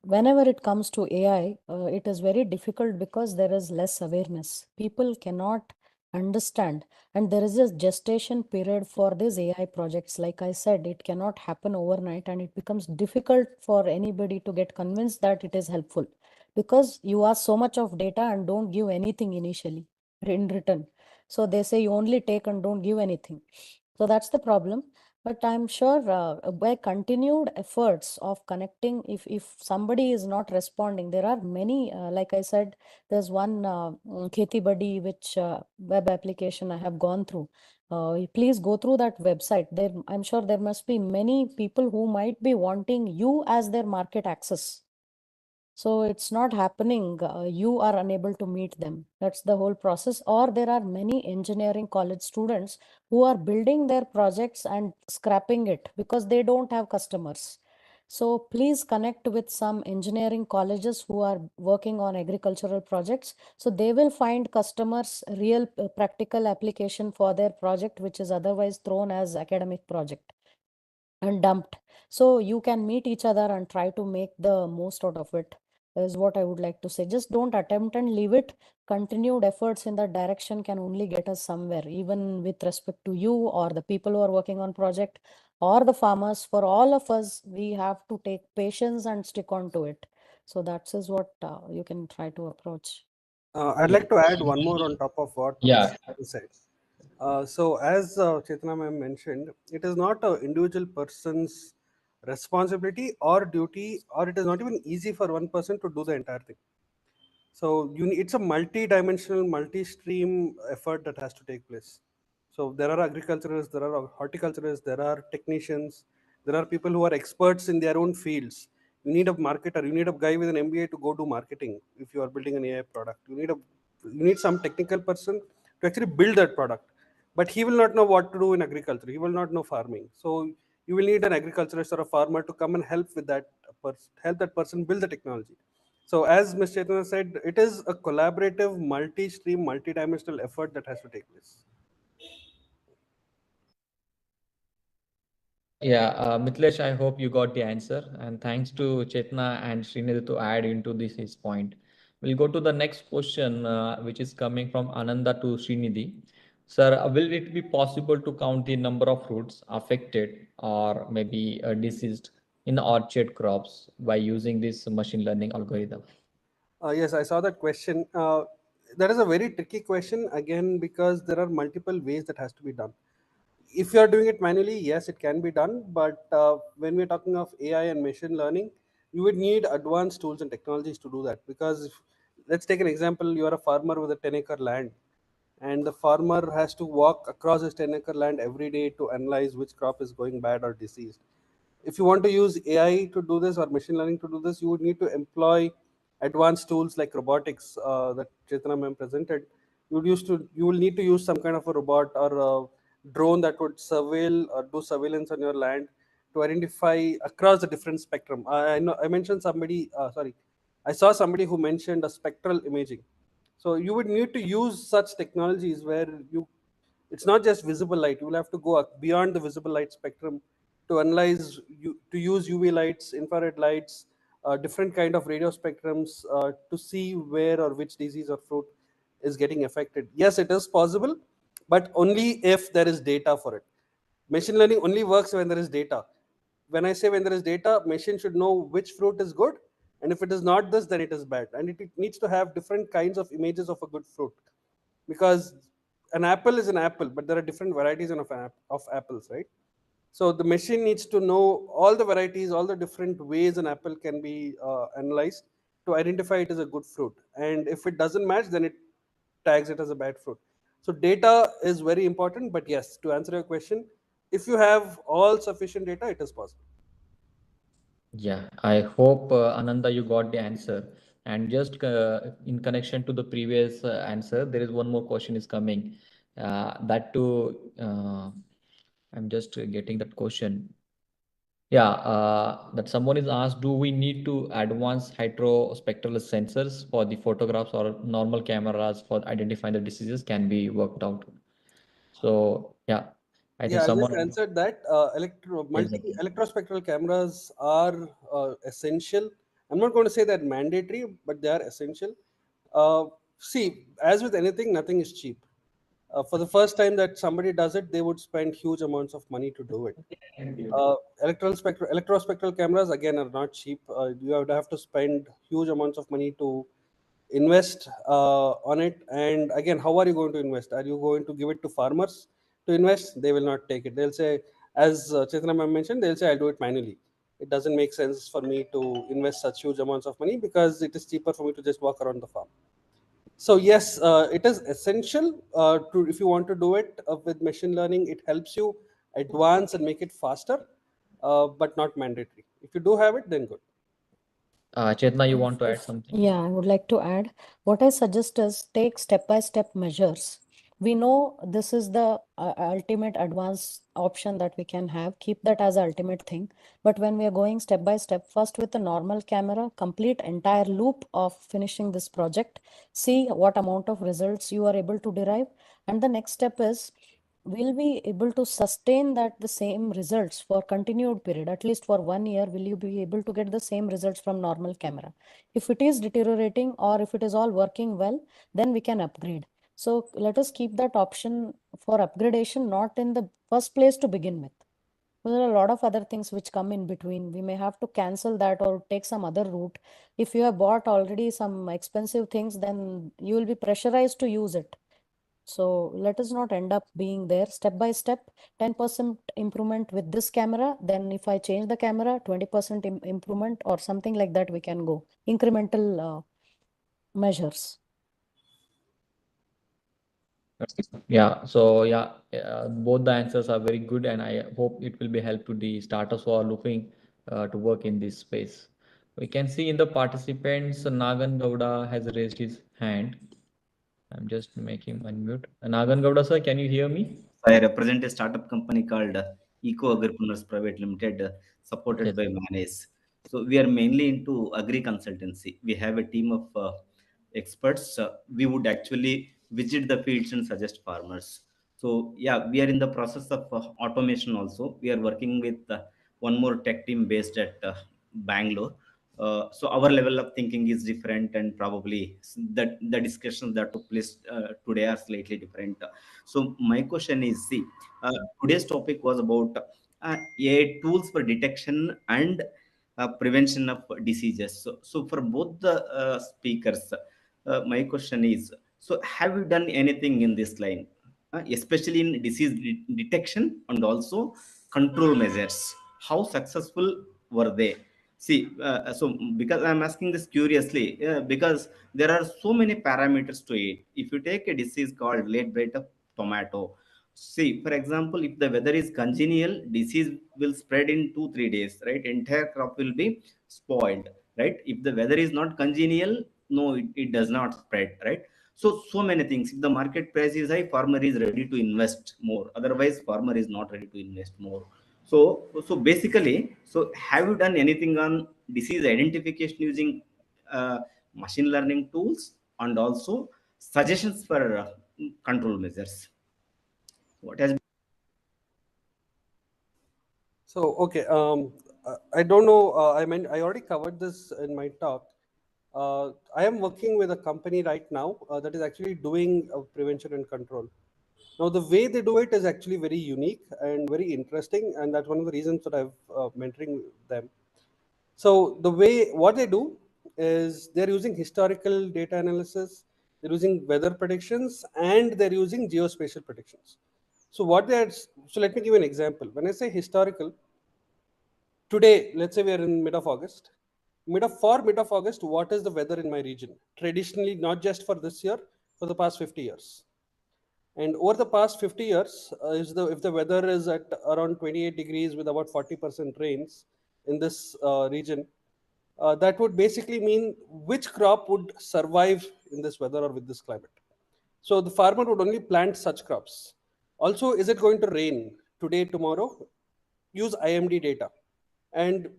Whenever it comes to AI, it is very difficult because there is less awareness. People cannot understand, and there is a gestation period for these AI projects. Like I said, it cannot happen overnight, and it becomes difficult for anybody to get convinced that it is helpful because you ask so much of data and don't give anything initially in return. So they say you only take and don't give anything. So that's the problem. But I'm sure by continued efforts of connecting, if somebody is not responding, there are many, like I said, there's one Kheti Buddy, which web application I have gone through. Please go through that website. There, I'm sure there must be many people who might be wanting you as their market access. So it's not happening. You are unable to meet them. That's the whole process. Or there are many engineering college students who are building their projects and scrapping it because they don't have customers. So please connect with some engineering colleges who are working on agricultural projects. So they will find customers, real practical application for their project, which is otherwise thrown as academic project and dumped. So you can meet each other and try to make the most out of it, is what I would like to say. Just don't attempt and leave it. Continued efforts in that direction can only get us somewhere, even with respect to you or the people who are working on project or the farmers. For all of us, we have to take patience and stick on to it. So that is what you can try to approach. I'd like to add one more on top of what Yeah. Ms. said. So, as Chetna ma'am mentioned, it is not an individual person's responsibility or duty, or it is not even easy for one person to do the entire thing. So, it's a multi-dimensional, multi-stream effort that has to take place. So, there are agriculturists, there are horticulturists, there are technicians, there are people who are experts in their own fields. You need a marketer, you need a guy with an MBA to go do marketing if you are building an AI product. You need some technical person to actually build that product, but he will not know what to do in agriculture. He will not know farming. So you will need an agriculturist or a farmer to come and help with that help that person build the technology. So as Ms. Chaitanya said, it is a collaborative, multi-stream, multi-dimensional effort that has to take place. Yeah, Mithilesh, I hope you got the answer. And thanks to Chetna and Srinidhi to add into this his point. We'll go to the next question, which is coming from Ananda to Srinidhi. Sir, will it be possible to count the number of fruits affected or maybe diseased in orchard crops by using this machine learning algorithm? Yes, I saw that question. That is a very tricky question again because there are multiple ways that has to be done. if you are doing it manually, yes, it can be done. But when we're talking of AI and machine learning, you would need advanced tools and technologies to do that. Because let's take an example: you are a farmer with a 10-acre land, and the farmer has to walk across his 10-acre land every day to analyze which crop is going bad or diseased. If you want to use AI to do this or machine learning to do this, you would need to employ advanced tools like robotics that Chaitanya ma'am presented. You will need to use some kind of a robot or a drone that would surveil or do surveillance on your land to identify across the different spectrum. I know I mentioned somebody. Sorry, I saw somebody who mentioned a spectral imaging. So you would need to use such technologies where it's not just visible light. You will have to go beyond the visible light spectrum to analyze, to use UV lights, infrared lights, different kind of radio spectrums to see where or which disease or fruit is getting affected. Yes, it is possible, but only if there is data for it. Machine learning only works when there is data. When I say when there is data, machine should know which fruit is good, and if it is not this, then it is bad. And it needs to have different kinds of images of a good fruit, because an apple is an apple, but there are different varieties of apples, right? So the machine needs to know all the varieties, all the different ways an apple can be analyzed to identify it as a good fruit. And if it doesn't match, then it tags it as a bad fruit. So data is very important. But yes, to answer your question, if you have all sufficient data, it is possible. Yeah, I hope Ananda, you got the answer. And just in connection to the previous answer, there is one more question is coming. That too, I'm just getting that question. Yeah, that someone is asked, do we need to advance hydrospectral sensors for the photographs, or normal cameras for identifying the diseases can be worked out? So yeah, I think Yeah, I just someone, answered that. exactly. Electrospectral cameras are essential. I'm not going to say that mandatory, but they are essential. See, as with anything, nothing is cheap. For the first time that somebody does it, they would spend huge amounts of money to do it. Electrospectral cameras again are not cheap. You would have to spend huge amounts of money to invest on it. And again, how are you going to invest? Are you going to give it to farmers to invest? They will not take it. They'll say, as Chaitanya ma'am mentioned, they'll say, I'll do it manually. It doesn't make sense for me to invest such huge amounts of money, because it is cheaper for me to just walk around the farm. So yes, it is essential to, if you want to do it with machine learning, it helps you advance and make it faster, but not mandatory. If you do have it, then good. Chetna, you want to add something? Yeah, I would like to add. What I suggest is take step-by-step measures. We know this is the ultimate advanced option that we can have. Keep that as ultimate thing. But when we are going step by step, first with a normal camera, complete entire loop of finishing this project, see what amount of results you are able to derive. And the next step is, will we able to sustain that the same results for continued period, at least for 1 year? Will you be able to get the same results from normal camera? If it is deteriorating or if it is all working well, then we can upgrade. So let us keep that option for upgradation not in the first place to begin with. There are a lot of other things which come in between. We may have to cancel that or take some other route. If you have bought already some expensive things, then you will be pressurized to use it. So let us not end up being there. Step by step, 10% improvement with this camera. Then if I change the camera, 20% improvement or something like that, we can go. Incremental measures. Yeah, so yeah, both the answers are very good, and I hope it will be help to the startups who are looking to work in this space. We can see in the participants, Nagan Gowda has raised his hand. I'm just making unmute. Nagan Gowda, sir, can you hear me? I represent a startup company called Agribusiness Private Limited, supported Yes. by Manes. So we are mainly into agri consultancy. We have a team of experts. We would actually visit the fields and suggest farmers. So yeah, we are in the process of automation also. We are working with one more tech team based at Bangalore. So our level of thinking is different, and probably the discussions that took place today are slightly different. So my question is, see, today's topic was about AI tools for detection and prevention of diseases. So for both the speakers, my question is, so have you done anything in this line? especially in disease detection and also control measures. How successful were they? See, so because I'm asking this curiously, because there are so many parameters to it. If you take a disease called late blight of tomato, see, for example, if the weather is congenial, disease will spread in 2-3 days, right? Entire crop will be spoiled, right? If the weather is not congenial, no, it does not spread, right? So many things. If the market price is high, farmer is ready to invest more. Otherwise, farmer is not ready to invest more. So basically, so have you done anything on disease identification using machine learning tools and also suggestions for control measures? What has So, okay, I don't know. I mean, I already covered this in my talk. I am working with a company right now that is actually doing prevention and control. Now, the way they do it is actually very unique and very interesting, and that's one of the reasons that I've mentoring them. So, the way what they do is they're using historical data analysis, they're using weather predictions, and they're using geospatial predictions. So, so let me give you an example. When I say historical, today, let's say we are in mid of August. Mid of August, what is the weather in my region? Traditionally, not just for this year, for the past 50 years. And over the past 50 years, if the weather is at around 28 degrees with about 40% rains in this region, that would basically mean which crop would survive in this weather or with this climate. So the farmer would only plant such crops. Also, is it going to rain today, tomorrow? Use IMD data. And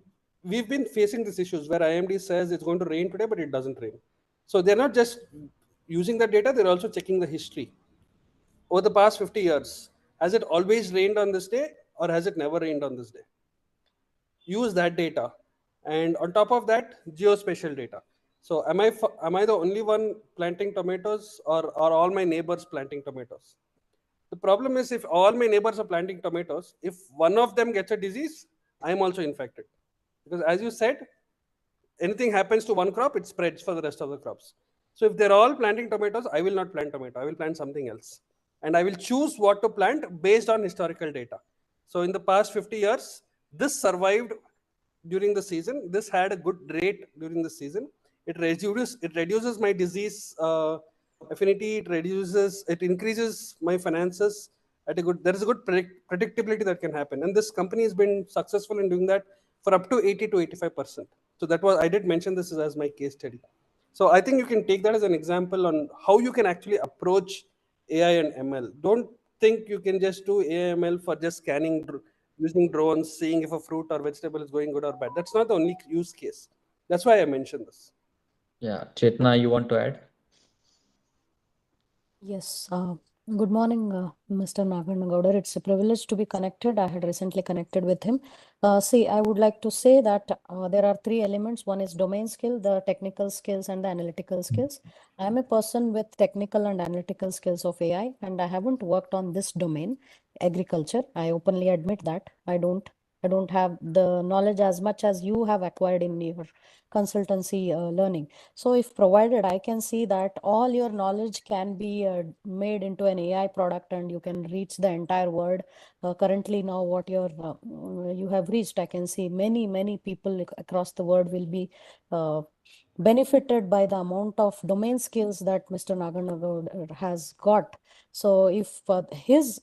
we've been facing these issues where IMD says it's going to rain today, but it doesn't rain. So they're not just using that data, they're also checking the history. Over the past 50 years, has it always rained on this day or has it never rained on this day? Use that data. And on top of that, geospatial data. So am I the only one planting tomatoes, or are all my neighbors planting tomatoes? The problem is, if all my neighbors are planting tomatoes, if one of them gets a disease, I am also infected. Because as you said, anything happens to one crop, it spreads for the rest of the crops. So if they're all planting tomatoes, I will not plant tomato. I will plant something else. And I will choose what to plant based on historical data. So in the past 50 years, this survived during the season. This had a good rate during the season. It reduces my disease affinity. It increases my finances at a good. There is a good predictability that can happen, and this company has been successful in doing that for up to 80 to 85%. So that was, I did mention this as my case study. So I think you can take that as an example on how you can actually approach AI and ML. Don't think you can just do AI ML for just scanning using drones, seeing if a fruit or vegetable is going good or bad. That's not the only use case. That's why I mentioned this. Yeah, Chetna, you want to add? Yes, good morning, Mr. Nagarnagowda. It's a privilege to be connected. I had recently connected with him. See, I would like to say that there are three elements. One is domain skill, the technical skills, and the analytical skills. I'm a person with technical and analytical skills of AI, and I haven't worked on this domain, agriculture. I openly admit that. I don't have the knowledge as much as you have acquired in your consultancy learning. So if provided, I can see that all your knowledge can be made into an AI product and you can reach the entire world. Currently now what you have reached, I can see many people across the world will be benefited by the amount of domain skills that Mr. Nagarnagowda has got. So if his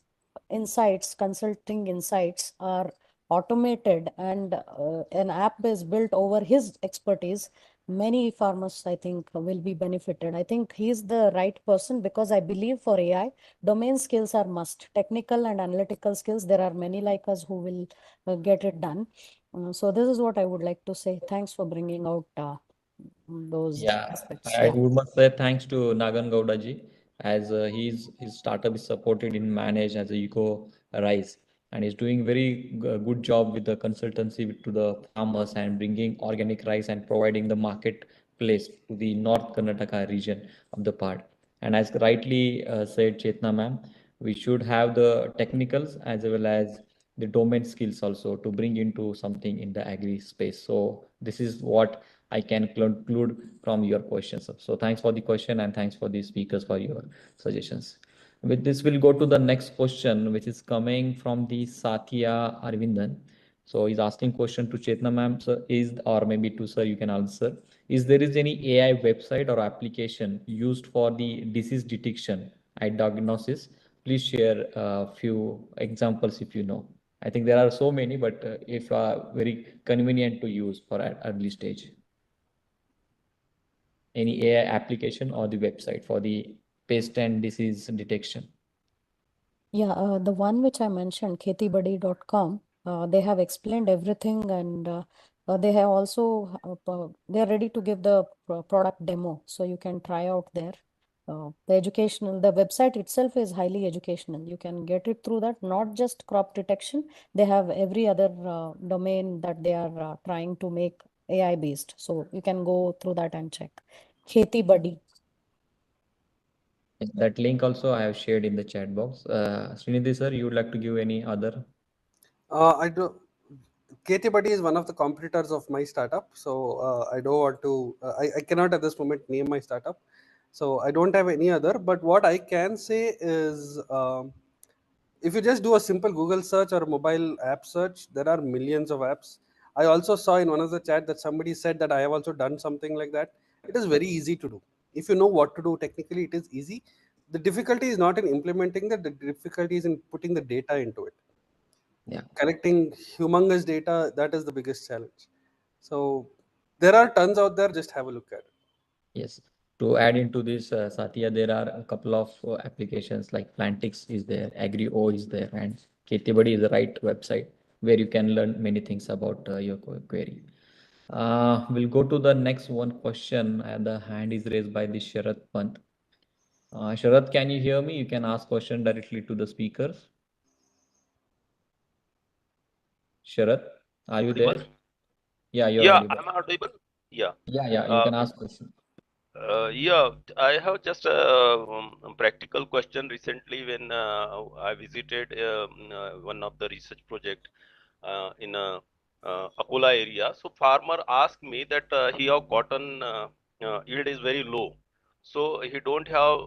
insights, consulting insights are automated and an app is built over his expertise, many farmers, I think, will be benefited. I think he's the right person because I believe for AI, domain skills are must. Technical and analytical skills, there are many like us who will get it done. So this is what I would like to say. Thanks for bringing out those Yeah, aspects. I Yeah. would must say thanks to Nagan Gowda ji, as his startup is supported in manage as a eco rise, and he's doing very good job with the consultancy to the farmers and bringing organic rice and providing the marketplace to the North Karnataka region of the part. And as rightly said Chetna ma'am, we should have the technicals as well as the domain skills also to bring into something in the agri space. So this is what I can conclude from your questions. So thanks for the question and thanks for the speakers for your suggestions. With this, we'll go to the next question, which is coming from the Satya Arvindan. So he's asking question to Chetna ma'am, sir, or maybe to sir, you can answer. Is there is any AI website or application used for the disease detection and diagnosis? Please share a few examples if you know. I think there are so many, but if very convenient to use for at early stage. Any AI application or the website for the pest and disease detection? Yeah, the one which I mentioned, khetibuddy.com, they have explained everything, and they have also they are ready to give the product demo, so you can try out there. The website itself is highly educational. You can get it through that, not just crop detection. They have every other domain that they are trying to make AI based. So you can go through that and check. Kheti Buddy. That link also I have shared in the chat box. Srinidhi sir, you would like to give any other? I do. KT Buddy is one of the competitors of my startup, so I don't want to. I cannot at this moment name my startup, so I don't have any other. But what I can say is, if you just do a simple Google search or a mobile app search, there are millions of apps. I also saw in one of the chat that somebody said that I have also done something like that. It is very easy to do. If you know what to do technically, it is easy. The difficulty is not in implementing that. The difficulty is in putting the data into it. Yeah. Collecting humongous data, that is the biggest challenge. So there are tons out there, just have a look at it. Yes. To add into this, Satya, there are a couple of applications like Plantix is there, Agri-O is there, and KTBuddy is the right website where you can learn many things about your query. We'll go to the next one question, and the hand is raised by the Sharath Pant. Sharath, can you hear me? You can ask question directly to the speakers. Sharath, are you there? Yeah, you're audible. I'm audible. Yeah. Yeah, you can ask question. Yeah, I have just a practical question. Recently, when I visited one of the research project in Akola area, so farmer asked me that he have cotton yield is very low, so he don't have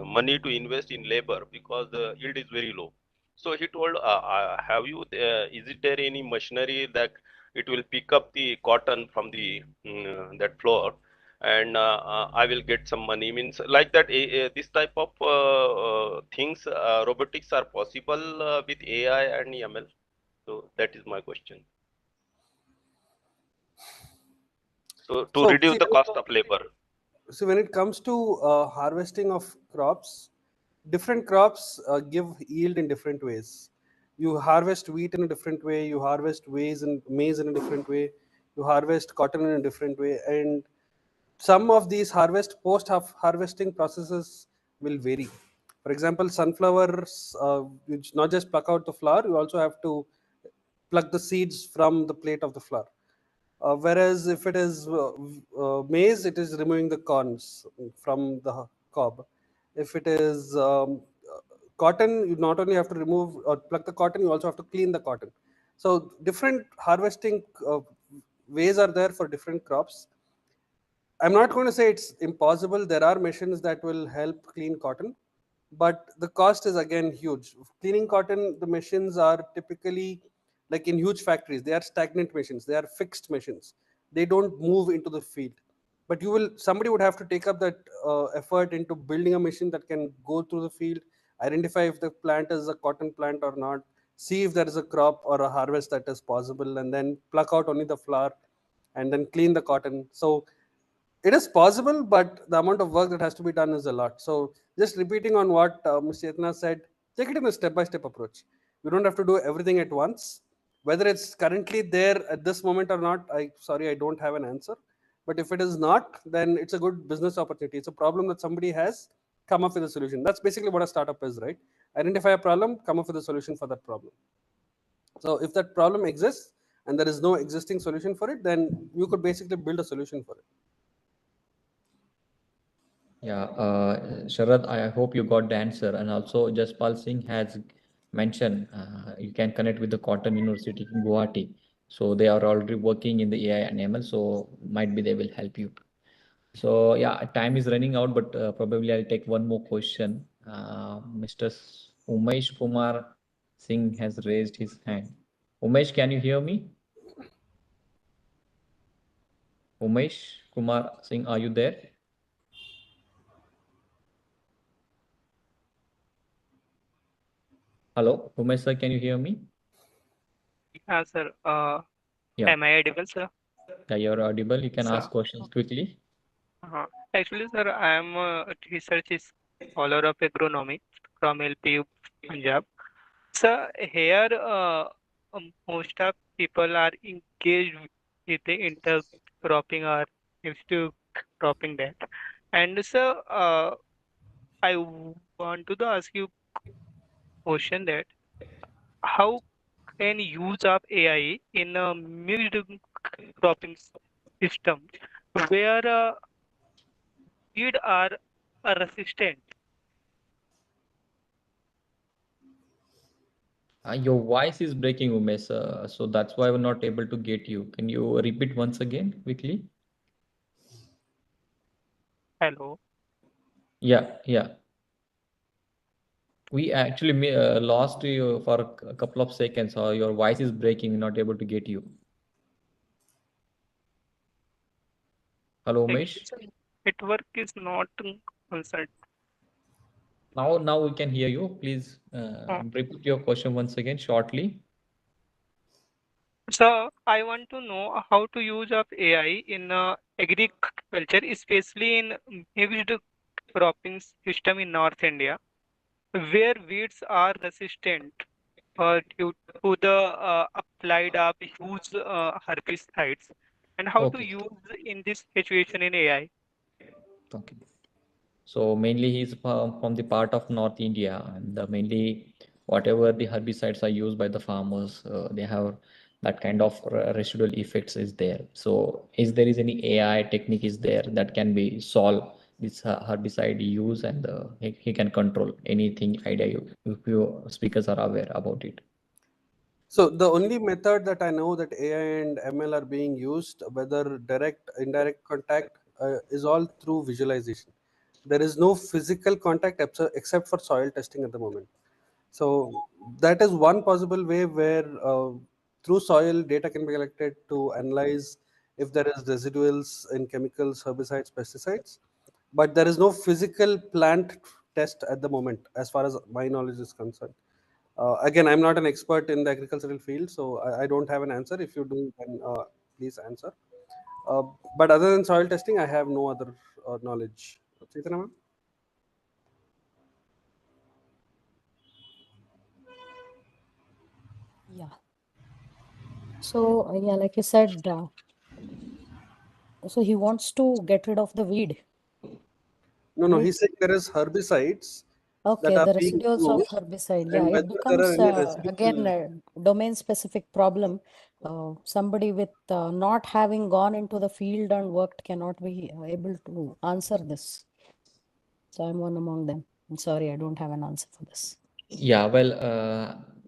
money to invest in labor because the yield is very low. So he told, is it there any machinery that it will pick up the cotton from the that floor, and I will get some money. Means like that. This type of things, robotics are possible with AI and ML. So that is my question. So to reduce the cost of labor. So when it comes to harvesting of crops, different crops give yield in different ways. You harvest wheat in a different way. You harvest maize in a different way. You harvest cotton in a different way, and some of these harvesting processes will vary. For example, sunflowers, you not just pluck out the flower, you also have to pluck the seeds from the plate of the flower. Whereas if it is maize, it is removing the corns from the cob. If it is cotton, you not only have to remove or pluck the cotton, you also have to clean the cotton. So different harvesting ways are there for different crops. I'm not going to say it's impossible. There are machines that will help clean cotton, but the cost is again huge. Cleaning cotton, the machines are typically like in huge factories. They are stagnant machines. They are fixed machines. They don't move into the field. But somebody would have to take up that effort into building a machine that can go through the field, identify if the plant is a cotton plant or not, see if there is a crop or a harvest that is possible, and then pluck out only the flower and then clean the cotton. So it is possible, but the amount of work that has to be done is a lot. So just repeating on what Mr. Yatna said, take it in a step-by-step approach. You don't have to do everything at once. Whether it's currently there at this moment or not, I don't have an answer. But if it is not, then it's a good business opportunity. It's a problem that somebody has, come up with a solution. That's basically what a startup is, right? Identify a problem, come up with a solution for that problem. So if that problem exists and there is no existing solution for it, then you could basically build a solution for it. Yeah, Sharad, I hope you got the answer. And also, Jaspal Singh has mentioned you can connect with the Cotton University in Guwahati. So they are already working in the AI and ML. So might be they will help you. So yeah, time is running out, but probably I'll take one more question. Mr. Umesh Kumar Singh has raised his hand. Umesh, can you hear me? Umesh Kumar Singh, are you there? Hello, Umesh sir, can you hear me? Yeah, sir. Yeah, Am I audible, sir? yeah, you're audible. You can Sir. ask questions quickly. Actually, sir, I am a research scholar of agronomy from LPU, Punjab. Sir, here most of people are engaged with the intercropping or into cropping that. And sir, I want to ask you question that how can use of AI in a mixed cropping system where weed are resistant. Your voice is breaking, Umesh, so that's why we're not able to get you. Can you repeat once again quickly? Hello. Yeah, yeah. We actually lost you for a couple of seconds. Your voice is breaking, not able to get you. Hello, Umesh. Actually, network is not concerned. Now we can hear you. Please repeat your question once again shortly. So I want to know how to use of AI in agriculture, especially in mixed cropping system in North India, where weeds are resistant due to the applied of huge herbicides, and how to Okay. use in this situation in AI. Okay. So mainly he's from the part of North India, and mainly whatever the herbicides are used by the farmers, they have that kind of residual effects is there. So is there is any AI technique is there that can be solve this herbicide use, and he can control anything idea you, if your speakers are aware about it. So the only method that I know that AI and ML are being used, whether direct, indirect contact, is all through visualization. There is no physical contact except for soil testing at the moment. So that is one possible way where through soil data can be collected to analyze if there is residuals in chemicals, herbicides, pesticides. But there is no physical plant test at the moment, as far as my knowledge is concerned. Again, I'm not an expert in the agricultural field, so I don't have an answer. If you do, then please answer. Uh, but other than soil testing, I have no other knowledge. Chaitanya ma'am? Yeah. So, yeah, like you said, so he wants to get rid of the weed, No, right? he's saying there is herbicides that Okay, are the being residuals of used, herbicide. Yeah, and it whether there are becomes any again residual. a domain-specific problem. Somebody with not having gone into the field and worked cannot be able to answer this. So I'm one among them. I'm sorry, I don't have an answer for this. Yeah, well,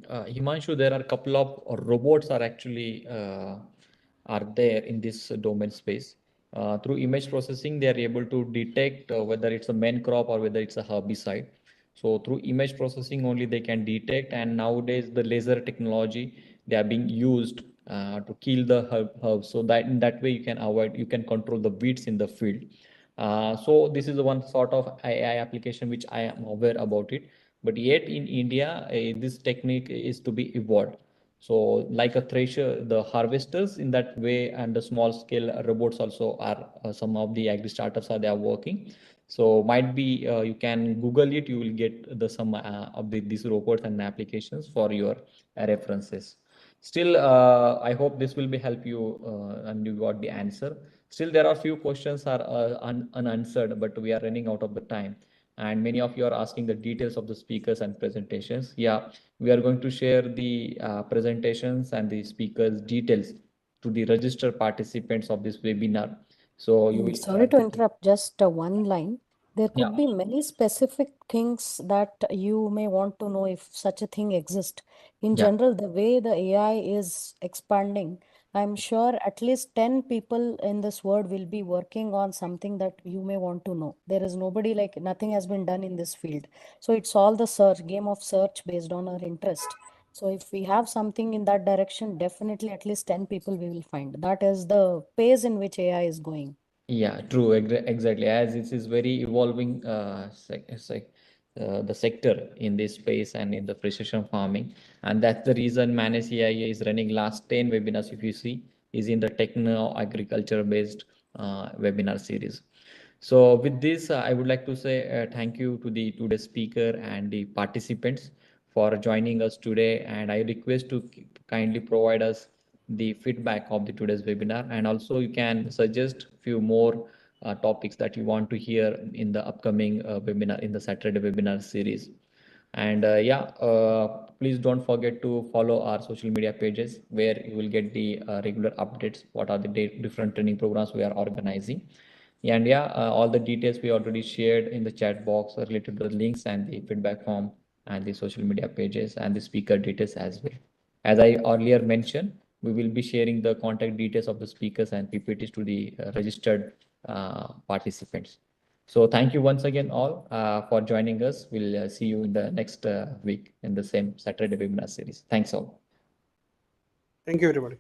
Himanshu, there are a couple of robots are actually are there in this domain space. Through image processing, they are able to detect whether it's a main crop or whether it's a herbicide. So through image processing only they can detect, and nowadays the laser technology they are being used to kill the herbs. So that in that way you can avoid, you can control the weeds in the field. So this is the one sort of AI application which I am aware about it. But yet in India, this technique is to be evolved. So like a thresher, the harvesters in that way, and the small scale robots also are some of the agri startups are they are working. So might be you can Google it, you will get the some of these robots and applications for your references. Still, I hope this will be help you and you got the answer. Still, there are few questions are unanswered, but we are running out of the time. And many of you are asking the details of the speakers and presentations. Yeah, we are going to share the presentations and the speakers details to the registered participants of this webinar. So you will, Sorry to interrupt, just one line. There yeah, could be many specific things that you may want to know if such a thing exists. In yeah. general, the way the AI is expanding, I'm sure at least 10 people in this world will be working on something that you may want to know. There is nobody like nothing has been done in this field. So it's all the search, game of search based on our interest. So if we have something in that direction, definitely at least 10 people we will find. That is the pace in which AI is going. Yeah, true. Exactly. As it is very evolving the sector in this space and in the precision farming, and that's the reason Manage AI is running last 10 webinars. If you see, is in the techno agriculture based webinar series. So with this, I would like to say thank you to the today's speaker and the participants for joining us today. And I request to kindly provide us the feedback of the today's webinar, and also you can suggest few more topics that you want to hear in the upcoming webinar, in the Saturday webinar series. And please don't forget to follow our social media pages where you will get the regular updates, what are the different training programs we are organizing. And all the details we already shared in the chat box are related to the links and the feedback form and the social media pages and the speaker details as well. As I earlier mentioned, we will be sharing the contact details of the speakers and PPTs to the registered participants. So thank you once again all for joining us. We'll see you in the next week in the same Saturday webinar series. Thanks all. Thank you, everybody.